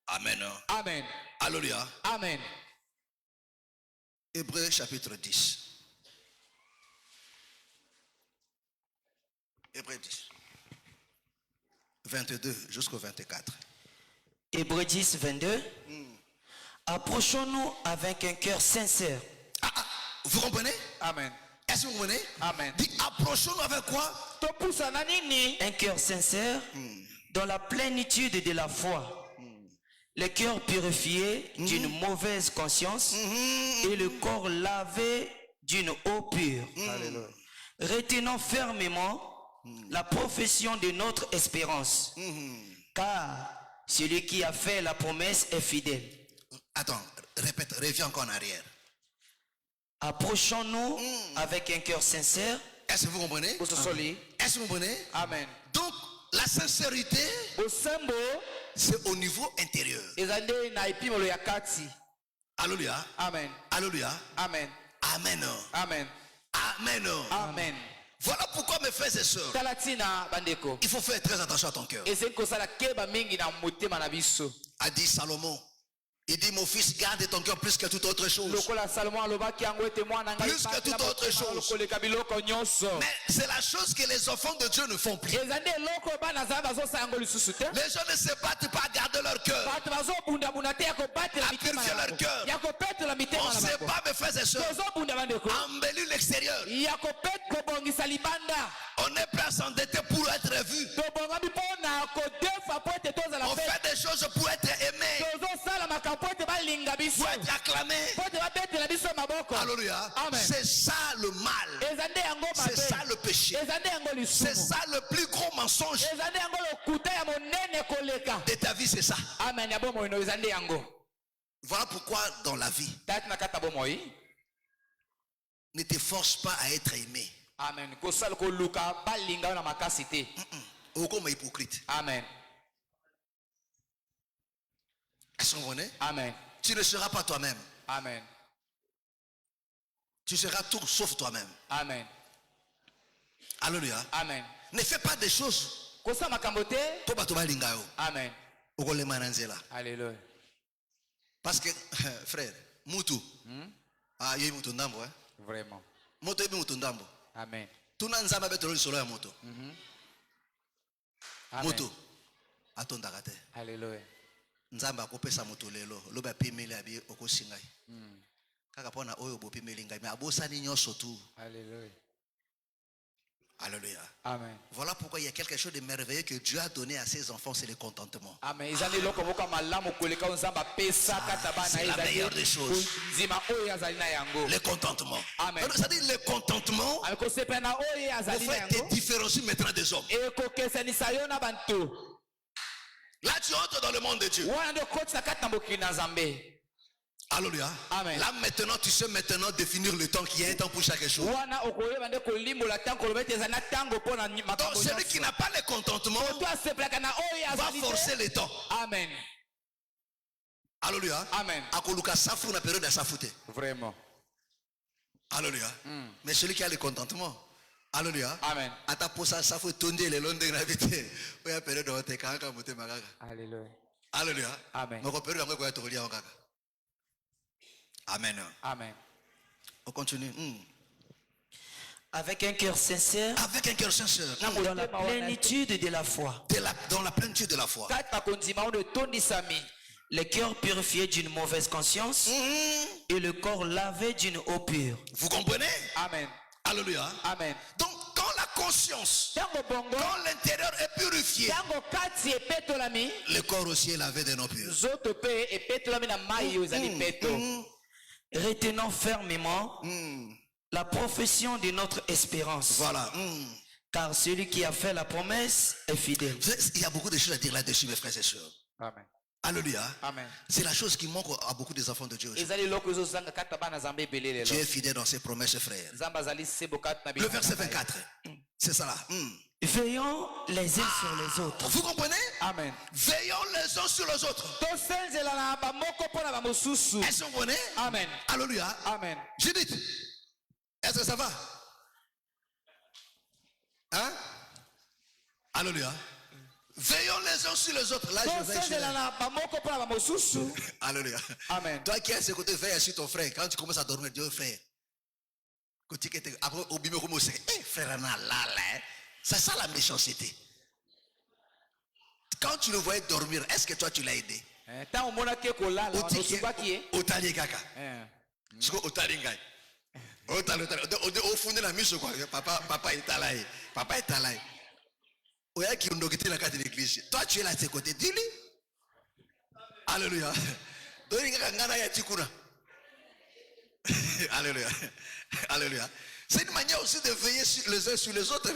Amen. Amen. Alléluia. Amen. Hébreux chapitre 10. Hébreux 10. 22 jusqu'au 24. Hébreux 10, 22. Approchons-nous avec un cœur sincère. Vous comprenez? Amen. Est-ce que vous comprenez? Amen. Dit approchons-nous avec quoi? Un cœur sincère dans la plénitude de la foi. Le cœur purifié d'une mauvaise conscience et le corps lavé d'une eau pure. Retenons fermement la profession de notre espérance. Car celui qui a fait la promesse est fidèle. Attends, répète, reviens encore en arrière. Approchons-nous avec un cœur sincère. Est-ce que vous comprenez? Est-ce que vous comprenez? Amen. Donc, la sincérité, c'est au niveau intérieur. Alléluia. Amen. Alléluia. Amen. Amen. Amen. Amen. Amen. Voilà pourquoi mes frères et sœurs, il faut faire très attention à ton cœur. A dit Salomon. Il dit mon fils, garde ton cœur plus que toute autre chose. Plus que toute autre chose. Mais c'est la chose que les enfants de Dieu ne font plus. Les gens ne se battent pas à garder leur cœur, à purifier leur cœur. On ne sait pas, mes frères et sœurs, embellir l'extérieur. On est prêt à s'endetter pour être vu. On fait des choses pour être aimé, pour être acclamé. Alléluia. C'est ça le mal. C'est ça le péché. C'est ça le plus gros mensonge de ta vie, c'est ça. Voilà pourquoi dans la vie, ne te force pas à être aimé. Amen. Comme hypocrite. Amen. Est-ce qu'on connaît? Amen. Tu ne seras pas toi-même. Amen. Tu seras tout sauf toi-même. Amen. Alléluia. Amen. Ne fais pas des choses. Amen. Alléluia. Parce que, frère, Moutou. Il y a Moutou Ndambo. Vraiment. Moto est Moutou Ndambo. Amen. Tout le monde a solo ya moto. Moto. Atondakate. Alléluia. Nzamba akopesa moto lelo loba pimeli abi okosingai. Kaka pona oyo bo pimeli ngai mais abosani nyonso tout. Alléluia. Alléluia. Amen. Voilà pourquoi il y a quelque chose de merveilleux que Dieu a donné à ses enfants, c'est le contentement. Amen. C'est la meilleure des choses. Le contentement. Amen. C'est-à-dire le contentement vous fait te différencier maintenant des hommes. Là tu entres dans le monde de Dieu. Alléluia. Amen. Là maintenant tu sais maintenant définir le temps, qu'il y a un temps pour chaque chose. Donc celui qui n'a pas le contentement va forcer le temps. Amen. Alléluia. Amen. Akoluka safu na période de safute. Vraiment. Alléluia. Mais celui qui a le contentement. Alléluia. Amen. Ataposa safu tonde le londe gravité. Oya période de tekanga mutema kaka. Alléluia. Alléluia. Amen. Moko période ngo ko tolia kaka. Amen. Amen. On continue. Avec un cœur sincère. Avec un cœur sincère. Dans la plénitude de la foi. Dans la plénitude de la foi. Les cœurs purifiés d'une mauvaise conscience et le corps lavé d'une eau pure. Vous comprenez? Amen. Alléluia. Amen. Donc quand la conscience, quand l'intérieur est purifié, le corps aussi est lavé d'une eau pure. Retenons fermement la profession de notre espérance. Voilà. Car celui qui a fait la promesse est fidèle. Il y a beaucoup de choses à dire là-dessus, mes frères et sœurs. Amen. Alléluia. Amen. C'est la chose qui manque à beaucoup des enfants de Dieu. Dieu est fidèle dans ses promesses, frères. Le verset 24. C'est ça là. Veillons les uns sur les autres. Vous comprenez? Amen. Veillons les uns sur les autres. Est-ce que vous comprenez? Amen. Alléluia. Amen. Judith, est-ce que ça va? Hein? Alléluia. Veillons les uns sur les autres. Là, je veille sur les... Alléluia. Amen. Toi qui es à ce côté, veille sur ton frère. Quand tu commences à dormir, Dieu, frère. Après, au bimé, frère, c'est ça la méchanceté. Quand tu le voyais dormir, est-ce que toi tu l'as aidé? Otali kaka. Au fond de la mise, papa est là. Papa est là. Qui ont la carte de l'église. Toi tu es là à ses côtés. Dis-lui. Alléluia. Alléluia. Alléluia. C'est une manière aussi de veiller les uns sur les autres.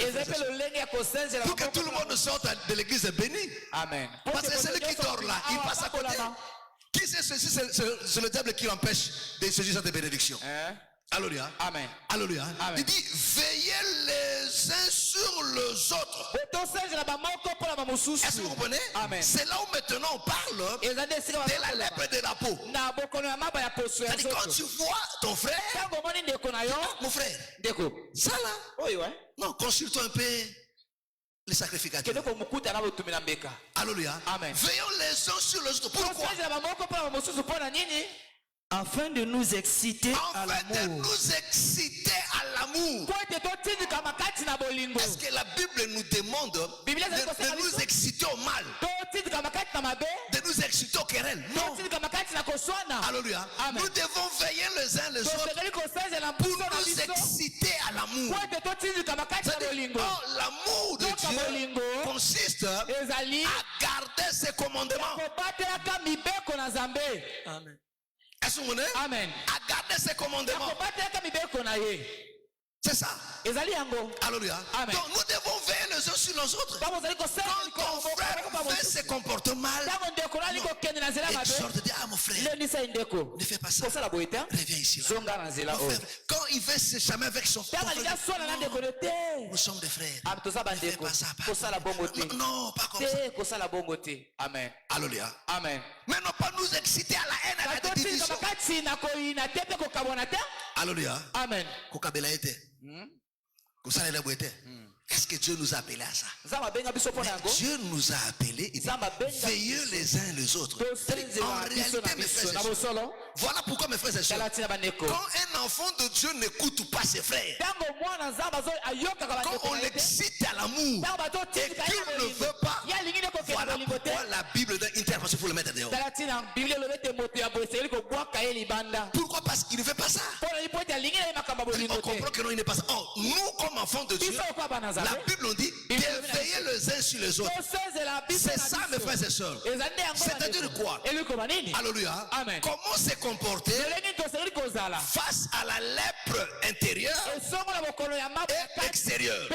Pour que tout le monde sorte de l'église béni. Amen. Parce que celui qui dort là, il passe à côté. Qui sait ceci? C'est le diable qui l'empêche de saisir cette bénédiction. Alléluia. Amen. Alléluia. Amen. Il dit veillez les uns sur les autres. Est-ce que vous comprenez? Amen. C'est là où maintenant on parle de la lèpre de la peau. C'est-à-dire quand tu vois ton frère, mon frère, ça là, non, consulte-toi un peu les sacrificateurs. Alléluia. Amen. Veillons les uns sur les autres. Pourquoi? Afin de nous exciter à l'amour. Est-ce que la Bible nous demande de nous exciter au mal? De nous exciter au querelle? Non. Alléluia. Nous devons veiller les uns les autres pour nous exciter à l'amour. L'amour de Dieu consiste à garder ses commandements. Amen. Est-ce que vous comprenez? Amen. À garder ses commandements. C'est ça. Alléluia. Amen. Donc nous devons veiller les uns sur les autres. Quand ton frère fait ses comportements mal, exhorte, dis, ah mon frère, ne fais pas ça. Reviens ici là. Mon frère, quand il veut se charmer avec son frère, nous sommes des frères. Ne fais pas ça. Non, pas comme ça. Amen. Alléluia. Amen. Mais non pas nous exciter à la haine, à la division. Alléluia. Amen. Est-ce que Dieu nous a appelés à ça? Dieu nous a appelés, il dit, veillez les uns les autres. En réalité, mes frères et sœurs, voilà pourquoi mes frères et sœurs, quand un enfant de Dieu n'écoute pas ses frères, quand on l'excite à l'amour et qu'il ne veut pas, voilà pourquoi la Bible donne intervention pour le mettre dehors. Pourquoi? Parce qu'il ne fait pas ça. On comprend que non, il n'est pas ça. Oh, nous, comme enfants de Dieu, la Bible nous dit de veiller les uns sur les autres. C'est ça, mes frères et sœurs. C'est-à-dire quoi? Alléluia. Amen. Comment se comporter face à la lèpre intérieure et extérieure?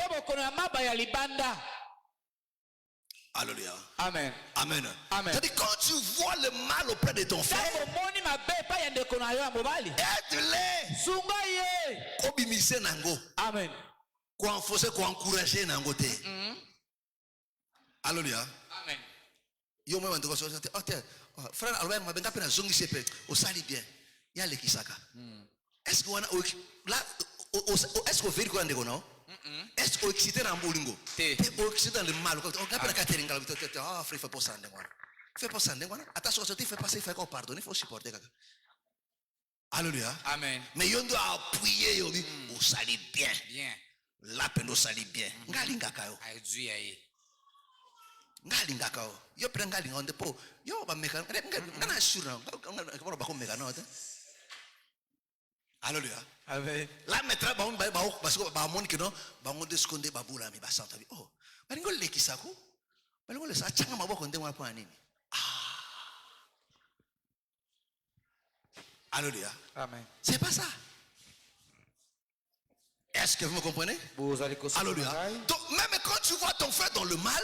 Alléluia. Amen. Amen. Amen. C'est-à-dire quand tu vois le mal auprès de ton frère, aide-les. Obimise nango. Amen. Quoi enfoncer, quoi encourager nango te. Alléluia. Amen. Yo moi ndiko so oh tiens frère Albert m'a benga pena zongi sepe au sali bien. Ya le kisaka. Est-ce que wana là est-ce que vérité quoi ndeko non? Est-ce que excité na mbolingo? Te excité dans le mal. On kapena catering ngalo ah frère fait pas ça ndeko. Fais pas ça ndeko. Attention tu fais pas ça, il faut pardonner, il faut supporter kaka. Alléluia. Amen. Mais on doit appuyer au sali bien. Bien. La peine sali bien. Ngalingakao. Ngalingakao. Yo prends ngalinga on depo. Yo ba meka. Ngana assure. Ngana ba ko meka no. Alléluia. Amen. La mettra ba on ba parce que ba mon que non ba on de seconde ba bula mi ba santa bi. Oh. Ba ngol lekisako. Ba ngol sa changa maboko nde mwa kwa nini. Alléluia. Amen. C'est pas ça. Est-ce que vous me comprenez? Alléluia. Donc même quand tu vois ton frère dans le mal,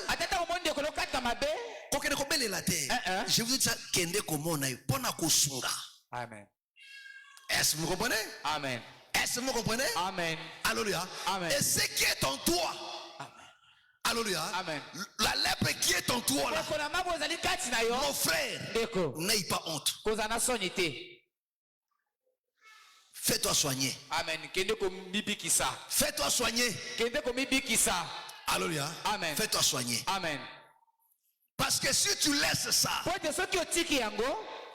je vous dis ça, kende komona pona kosunga. Amen. Est-ce que vous me comprenez? Amen. Est-ce que vous me comprenez? Amen. Alléluia. Amen. Et ce qui est en toi. Alléluia. Amen. La lèpre qui est en toi là. Mon frère, n'aie pas honte. Fais-toi soigner. Amen. Fais-toi soigner. Alléluia. Amen. Fais-toi soigner. Amen. Parce que si tu laisses ça.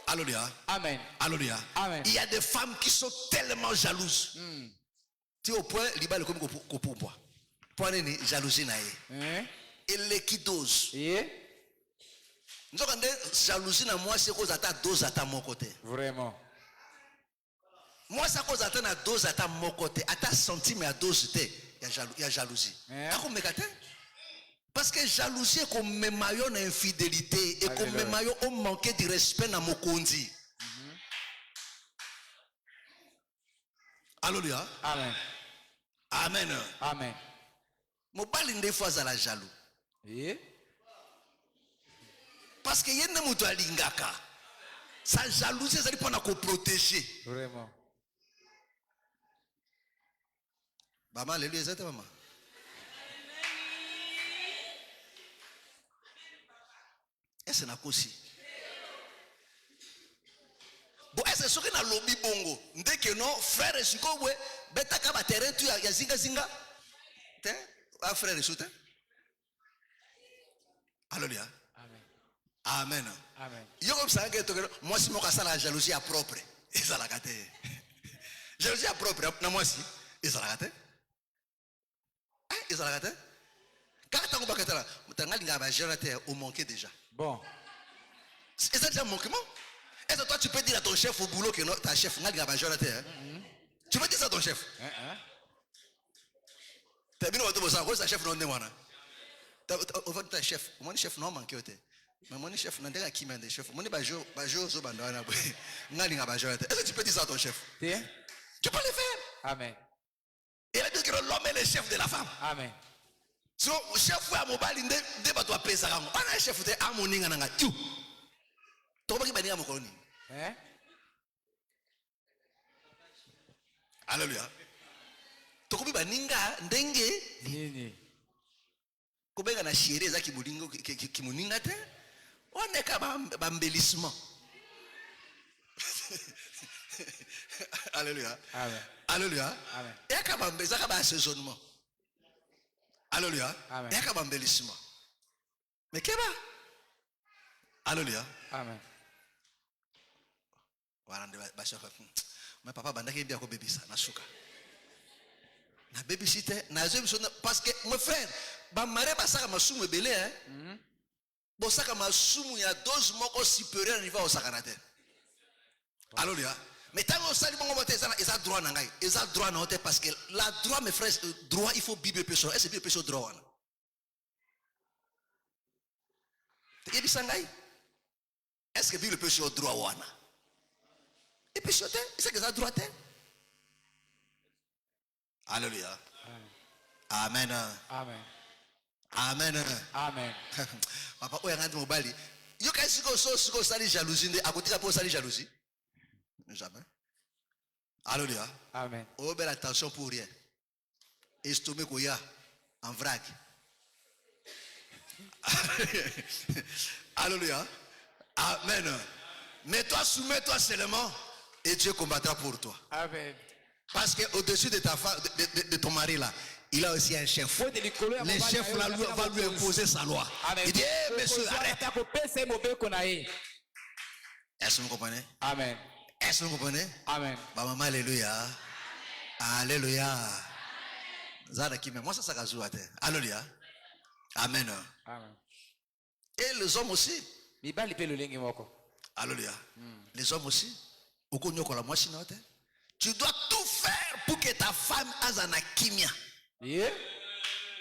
Alléluia. Amen. Alléluia. Amen. Il y a des femmes qui sont tellement jalouses. Tu au point, il va le comme pour point de jalousie naïe. Et les qui dose. Nous avons jalousie na moi c'est cause à ta dose à ta mon côté. Vraiment. Moi, ça cause à ta dose à ta mon côté, à ta centime à dose il y a jalousie. Parce que jalousie est comme mes maillots d'infidélité et comme mes maillots ont manqué de respect dans mon condi. Alléluia. Amen. Amen. Amen. Mon bal des fois à la jaloux. Parce que y a une mouton à l'ingaka. Sa jalousie, ça dépend de protéger. Vraiment. Maman, alléluia, c'est maman. Est-ce que c'est aussi? Bon, est-ce que c'est un lobby bongo? Dès que non, frère et suko, ouais, beta kaba terrain, tu as zinga. Ah, frère et soutien. Alléluia. Amen. Amen. Amen. Yo comme ça, moi, si mon cas, la jalousie à propre. Et ça l'a gâté. Jalousie à propre, non, moi aussi. Et ça l'a gâté. Et ça l'a gâté. Quand tu as au manqué déjà. Bon. Est-ce que déjà manquement? Est-ce que toi tu peux dire à ton chef au boulot que ta chef n'a pas Tu peux dire ça à ton chef? Tu as bien entendu ça, c'est chef non demande. Ta chef, mon chef non manqué. Mais mon chef n'a pas qui m'a des chefs. Mon bajo zo bandana. Est-ce que tu peux dire ça à ton chef? Tu peux le faire. Amen. Il a dit que l'homme est le chef de la femme. Amen. So chef wa mobile nde ba to pesa kango. Ana chef te amoninga nanga tu. To ba ki bani amokoni. Alléluia. To ko bi baninga ndenge nini. Ko benga na chérie za kibulingo kimuninga te. On est ka ba embellissement. Alléluia. Amen. Alléluia. Amen. Et ka ba mbeza ka ba assaisonnement. Alléluia. Amen. Il y a un embellissement. Mais qu'est-ce que Alléluia. Amen. Mais papa, bandaki bien ko baby ça, na suka. Na baby sitter, na parce que mon frère, ba mare ba saka masumu ebele hein. Bo saka masumu ya dose moko supérieur niveau au sakanate. Alléluia. Mais tant que ça, ils ont droit à ils ont droit à parce que la droit, mes frères, droit, il faut Bible péché. Est-ce que Bible péché droit? Est-ce que Bible péché droit? Et péché, c'est que ça droit? Alléluia. Amen. Amen. Amen. Amen. Papa, où est-ce que mobile? Yo qu'est-ce que ça dit jalousie? À côté ça pour ça dit jalousie? Jamais. Alléluia. Amen. Oh, belle attention pour rien. Estomac koya en vrac. Alléluia. Amen. Mais toi, soumets-toi seulement et Dieu combattra pour toi. Amen. Parce qu'au-dessus de ta femme, de ton mari là, il a aussi un chef. Le chef là va lui imposer sa loi. Amen. Il dit, monsieur, arrête. Est-ce que vous comprenez? Amen. Est-ce que vous comprenez? Amen. Maman, alléluia. Alléluia. Moi, ça alléluia. Amen. Amen. Et les hommes aussi. Mibali pe lolenge moko. Alléluia. Les hommes aussi. Tu dois tout faire pour que ta femme ait un kimia. Yeah.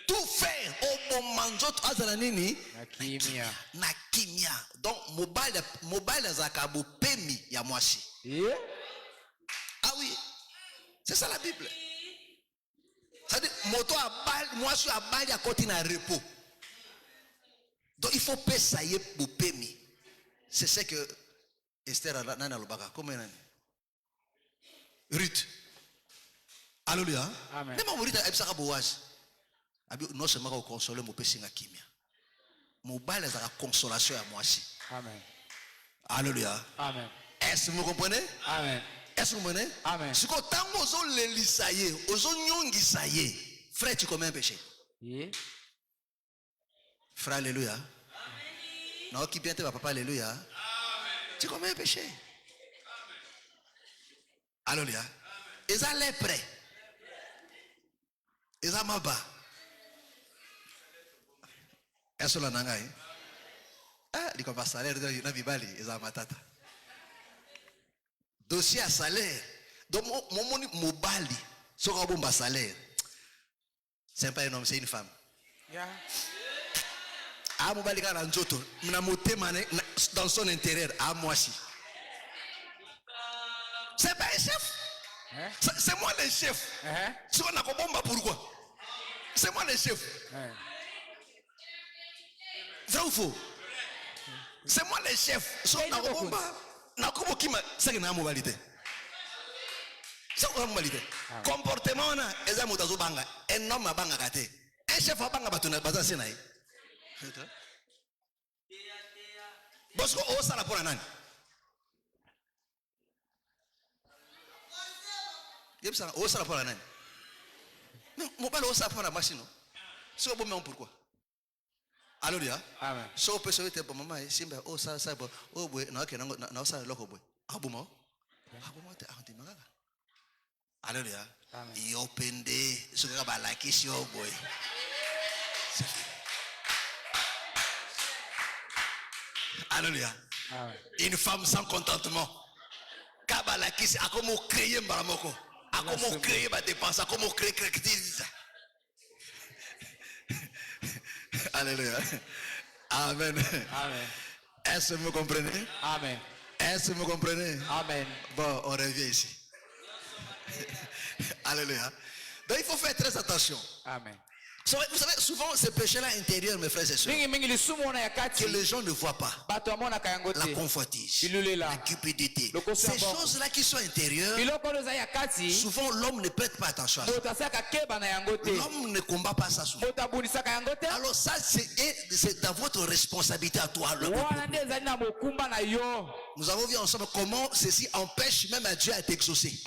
Tout faire au moment azana nini na kimia. Donc mobile zakabo pemi ya mwasi. Yeah. Ah oui. C'est ça la Bible. Ça dit moto a balle mwasi a balle à côté na repos. Donc il faut payer pour pemi. C'est ce que Esther nana lobaka comme nani. Ruth. Alléluia. Amen. Même Ruth a ebsaka Boaz. Non seulement au consoler mon péché na kimia. Mon bail est la consolation à moi aussi. Amen. Alléluia. Amen. Est-ce que vous comprenez? Amen. Est-ce que vous comprenez? Amen. Si quand tant ozo lelisaye, ozo nyongi saye, frère tu commets un péché. Yeah. Frère alléluia. Non qui bien te va papa alléluia. Tu commets un péché. Alléluia. Ils ont l'air prêts. Ils ont ma bas. Est-ce que la nangai? Ah, il commence à salaire de na bibali, ils ont ma tata. Dossier à salaire. Donc mon mobali, ce qu'on bomba salaire. C'est pas un homme, c'est une femme. Yeah. Ah, mobali kana njoto, mna motema dans son intérieur, à moi aussi. C'est pas un chef. Hein? C'est moi le chef. Si on a bomba pourquoi? C'est moi le chef. Vrai ou faux? C'est moi le chef. Si on a bomba, na kobo kima, c'est que na mobalité. C'est quoi mobalité? Comportement na eza mutazo banga, un homme banga kate. Un chef banga batuna baza senaï. Bosco o sala pour nani? Yebsa o sala pour nani? Non, mon père o sala pour la machine. C'est bon mais pourquoi? Alléluia. Amen. So peut se pour maman simba o sala ça o boy na ke na o sala loko boy. Abumo. Abumo te ahonti magaga. Alléluia. Amen. Yo pende so ka ba like si o boy. Alléluia. Amen. Une femme sans contentement. Kabala qui c'est à comment créer mbaramoko. À comment créer ma dépense, à comment créer crédit. Alléluia. Amen. Amen. Est-ce que vous comprenez? Amen. Est-ce que vous comprenez? Amen. Bon, on revient ici. Alléluia. Donc il faut faire très attention. Amen. Vous savez, souvent ces péchés-là intérieurs, mes frères et sœurs, que les gens ne voient pas. La convoitise, la cupidité, ces choses-là qui sont intérieures, souvent l'homme ne prête pas attention à ça. L'homme ne combat pas ça souvent. Alors ça, c'est dans votre responsabilité à toi. Nous avons vu ensemble comment ceci empêche même à Dieu à t'exaucer.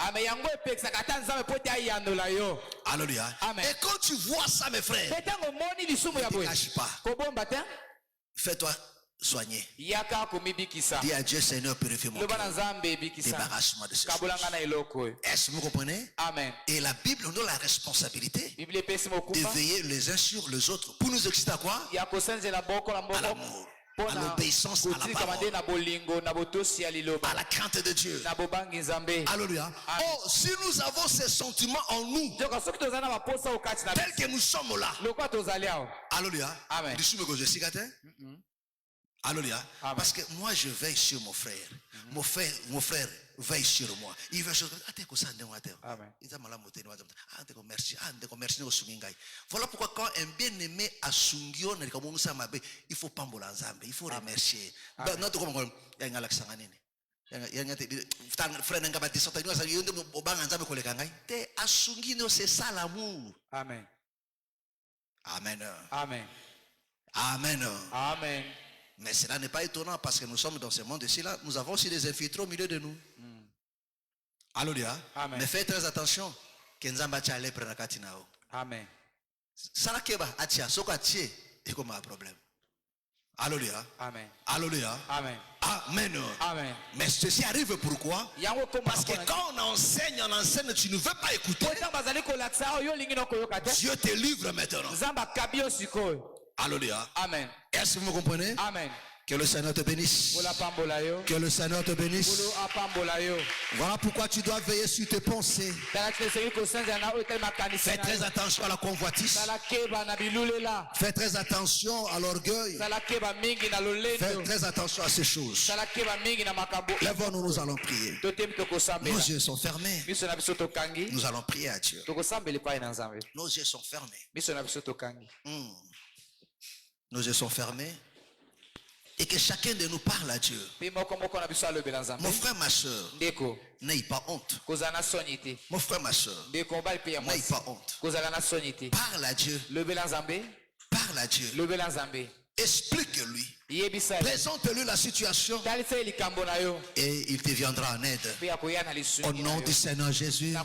Alléluia. Et quand tu vois ça, mes frères, ne te cache pas. Fais-toi soigner. Dis à Dieu, Seigneur, purifie mon cœur. Débarrasse-moi de ce choses. Est-ce que vous comprenez? Amen. Et la Bible nous donne la responsabilité de veiller les uns sur les autres pour nous exciter à quoi? À l'amour, à l'obéissance à la parole, à la crainte de Dieu. Alléluia. Oh, si nous avons ces sentiments en nous, tels que nous sommes là. Alléluia. Amen. Alléluia. Parce que moi je veille sur mon frère. Mon frère veille sur moi. Il veut sur voilà pourquoi quand un bien-aimé a sungio, il faut pas m'olanzambe, il faut remercier. C'est ça l'amour. Amen. Amen. Amen. Amen. Amen. Mais cela n'est pas étonnant parce que nous sommes dans ce monde-ci là. Nous avons aussi des infiltrés au milieu de nous. Alléluia. Mais faites très attention. Amen. Ça n'a pas de problème. Alléluia. Amen. Alléluia. Amen. Amen. Amen. Mais ceci arrive pourquoi? Parce que quand on enseigne, tu ne veux pas écouter. Dieu te livre maintenant. Alléluia. Amen. Est-ce que vous comprenez? Amen. Que le Seigneur te bénisse. Que le Seigneur te bénisse. Voilà pourquoi tu dois veiller sur tes pensées. Fais très attention à la convoitise. Fais très attention à l'orgueil. Fais très attention à ces choses. Lève-nous, nous allons prier. Nos yeux sont fermés. Nous allons prier à Dieu. Nos yeux sont fermés. Nos yeux sont fermés. Et que chacun de nous parle à Dieu. Mon frère, ma soeur, n'aie pas honte. Mon frère, ma soeur, n'aie pas honte. Parle à Dieu. Parle à Dieu. Explique-lui. Présente-lui la situation. Et il te viendra en aide. Au nom du Seigneur Jésus.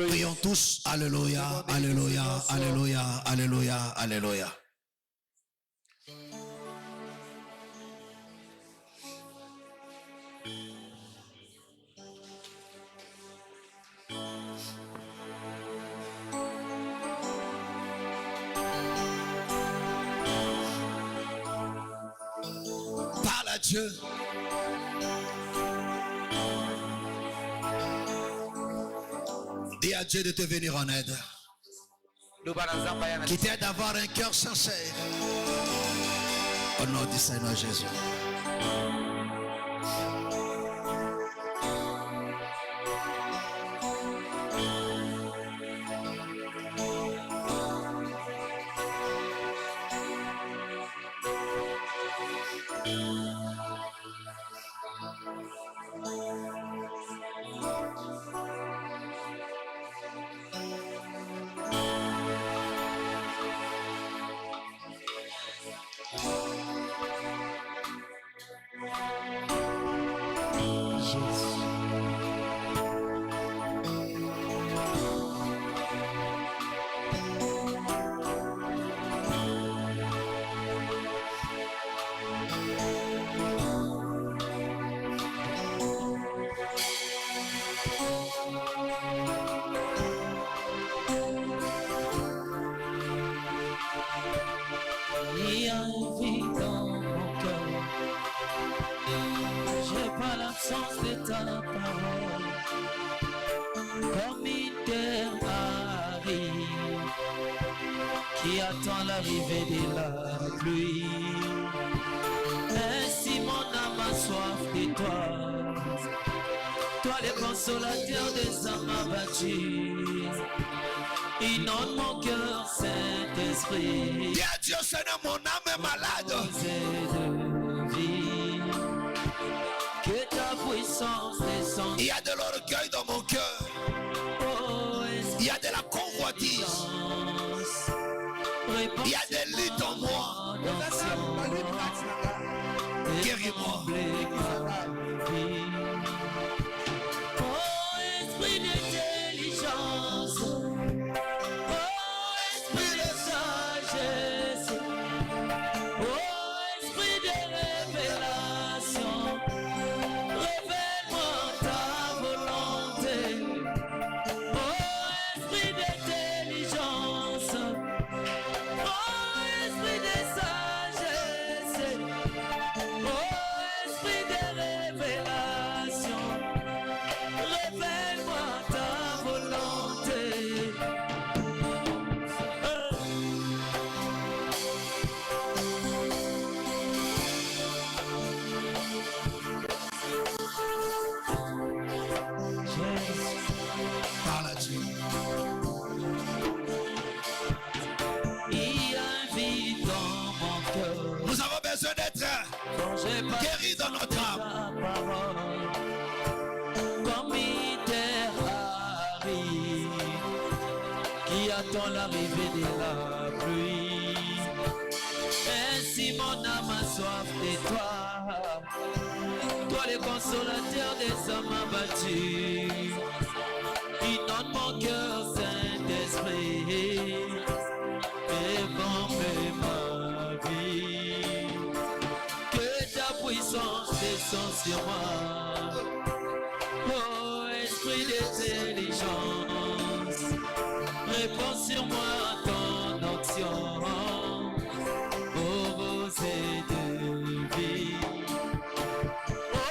Prions tous. Alléluia. Alléluia. Alléluia. Alléluia. Alléluia. Dieu. Dis à Dieu de te venir en aide. Qui t'aide d'avoir un cœur sincère. Au nom du Seigneur Jésus. Qui attend l'arrivée de la pluie. Ainsi mon âme a soif de toi, toi le consolateur des âmes abattues. Inonde mon cœur, Saint-Esprit. Dieu Seigneur, mon âme est malade. De vie, que ta puissance descende. Il y a de l'orgueil dans mon cœur. Il y a de la convoitise. Il y a des luttes en moi. Guéris-moi. Oh, esprit d'intelligence. Oh, esprit de sagesse. Oh, esprit de révélation. Révèle-moi ta volonté. Oh, esprit d'intelligence. Oh, esprit de sagesse. Oh, esprit de révélation. Révèle-moi ta volonté. Parle à Dieu. Il y a un vide dans mon cœur. Nous avons besoin d'être guéris dans notre âme. Comme Iter arrive, qui attend l'arrivée de la pluie. Ainsi mon âme a soif de toi, toi le consolateur des hommes abattus. Inonde mon cœur, Saint-Esprit, et bombe ma vie. Oh, esprit d'intelligence, réponds sur moi ton onction pour oser de vie. Oh,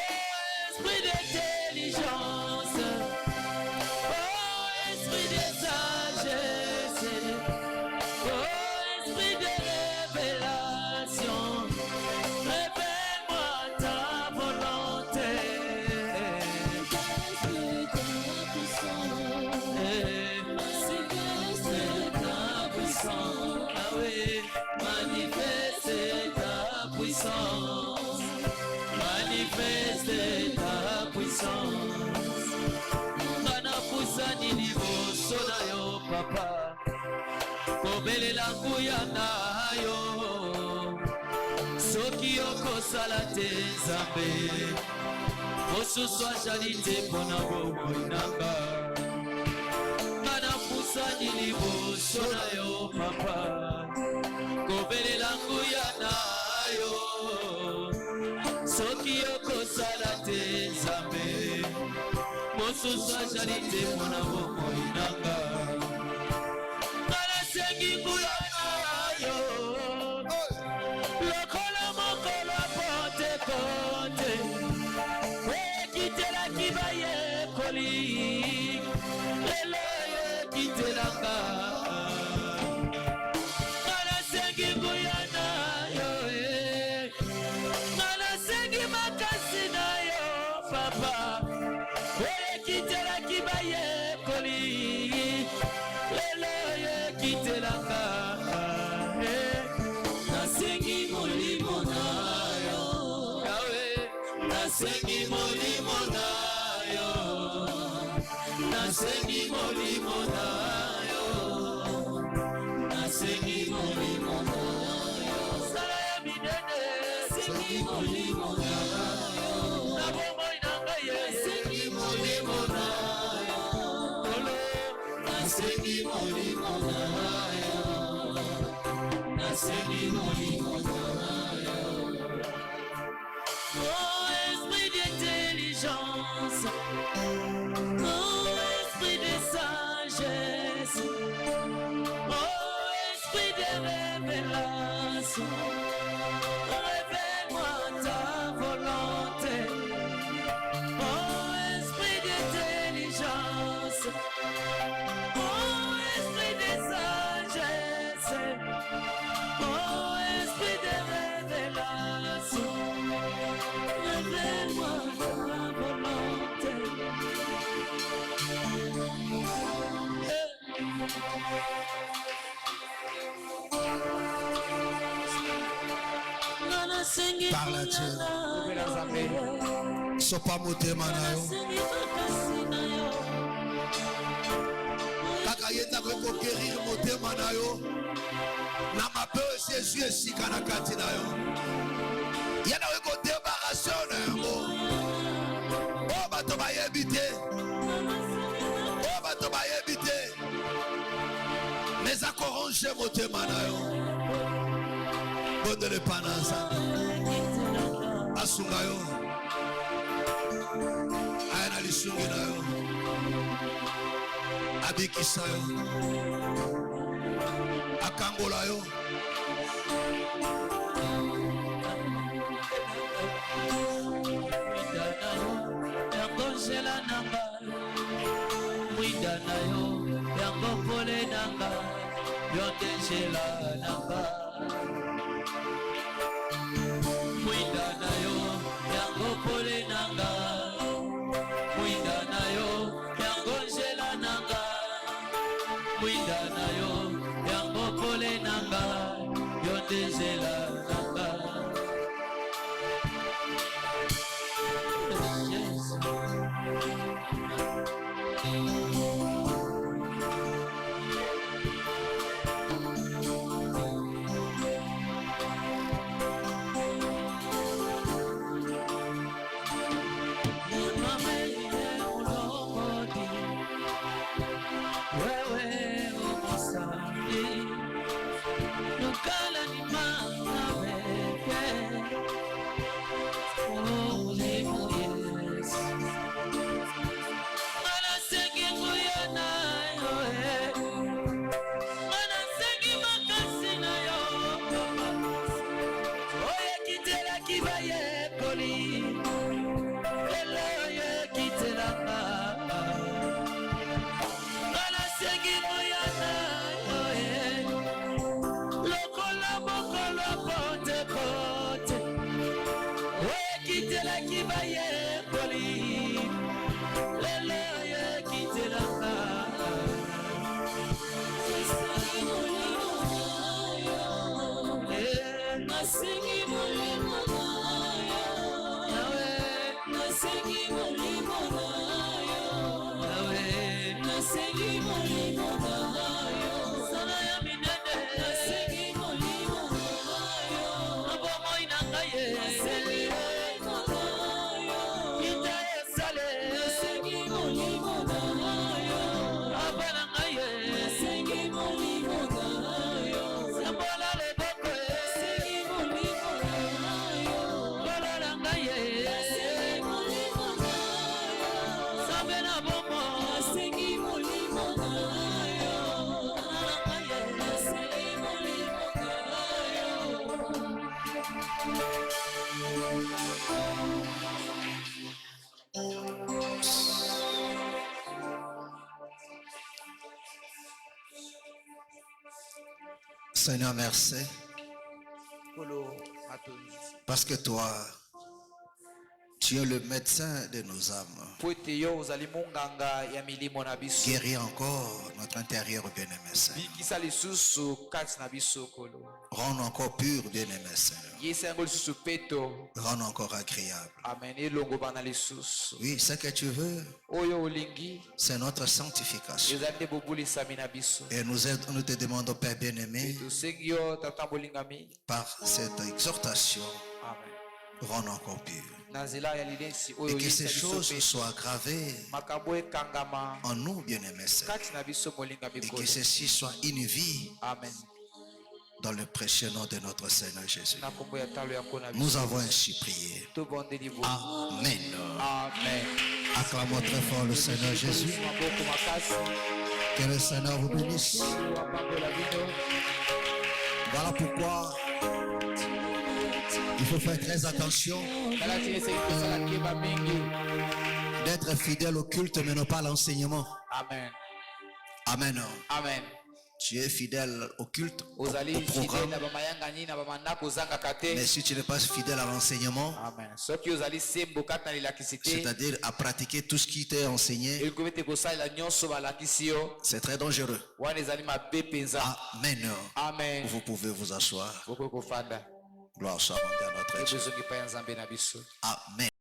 esprit d'intelligence, oh, esprit de sagesse, oh, esprit de révélation, révèle-moi ta volonté. Manifeste ta puissance, manifeste ta puissance. Ngana pusani liboso na yo papa, kobelela nguya na yo. Soki okosala te Nzambe, mosusu azali te mpona bomoi nanga. Ngana pusani liboso na yo papa, kobelela nguya na yo. Soki okosala te Nzambe, mosusu azali te mpona bomoi nanga. Ngana sengi nguya na yo, lokola mokolo Pentekote, ekitelaki bayekoli, lelo ekitelaka. Nasengi molimo na yo, nasengi molimo na yo, nasengi molimo na yo. Sala ya minene, nasengi molimo na yo. Na bomoi na ngai, nasengi molimo na yo. Olo, nasengi molimo na yo, nasengi molimo na yo. Oh, esprit d'intelligence, oh, esprit de sagesse, oh, esprit de révélation, révèle-moi ta volonté. Oh, esprit d'intelligence, oh, esprit de sagesse, oh, esprit de révélation, révèle-moi ta volonté. Parle à Dieu. Sopa motema na yo. Kaka yenda ko guérir motema na yo. Na mabe Jésus esika na kati na yo. Yana ko débarrasser na yo. Oh bato ba yebite. Oh bato ba yebite. Mais à corronger motema na yo. Bonne pananza. Asunga yo. Ayana lisungi na yo. Abikisa yo. Akangola yo. Yangosela nanga, mwida na yo. Yangopole nanga, yondeshela nanga. Mwida na yo, yangopole nanga. Mwida na yo, yangosela nanga. Mwida na yo, yangopole nanga, yondeshela nanga. Wewe umosa Seigneur, merci. Parce que toi, tu es le médecin de nos âmes. Guéris encore notre intérieur, bien-aimé Seigneur. Rends-nous encore pur, bien-aimé Seigneur. Rends-nous encore agréable. Oui, ce que tu veux, c'est notre sanctification. Et nous te demandons, Père bien-aimé, par cette exhortation, rends-nous encore pur. Et que ces choses soient gravées en nous, bien-aimés Seigneur. Et que ceci soit une vie. Dans le précieux nom de notre Seigneur Jésus. Nous avons ainsi prié. Amen. Acclamons très fort le Seigneur Jésus. Que le Seigneur vous bénisse. Voilà pourquoi il faut faire très attention d'être fidèle au culte mais non pas à l'enseignement. Amen. Amen. Amen. Tu es fidèle au culte, au programme. Mais si tu n'es pas fidèle à l'enseignement, c'est-à-dire à pratiquer tout ce qui t'est enseigné, c'est très dangereux. Amen. Amen. Vous pouvez vous asseoir. Gloire soit rendue à notre Dieu. Amen.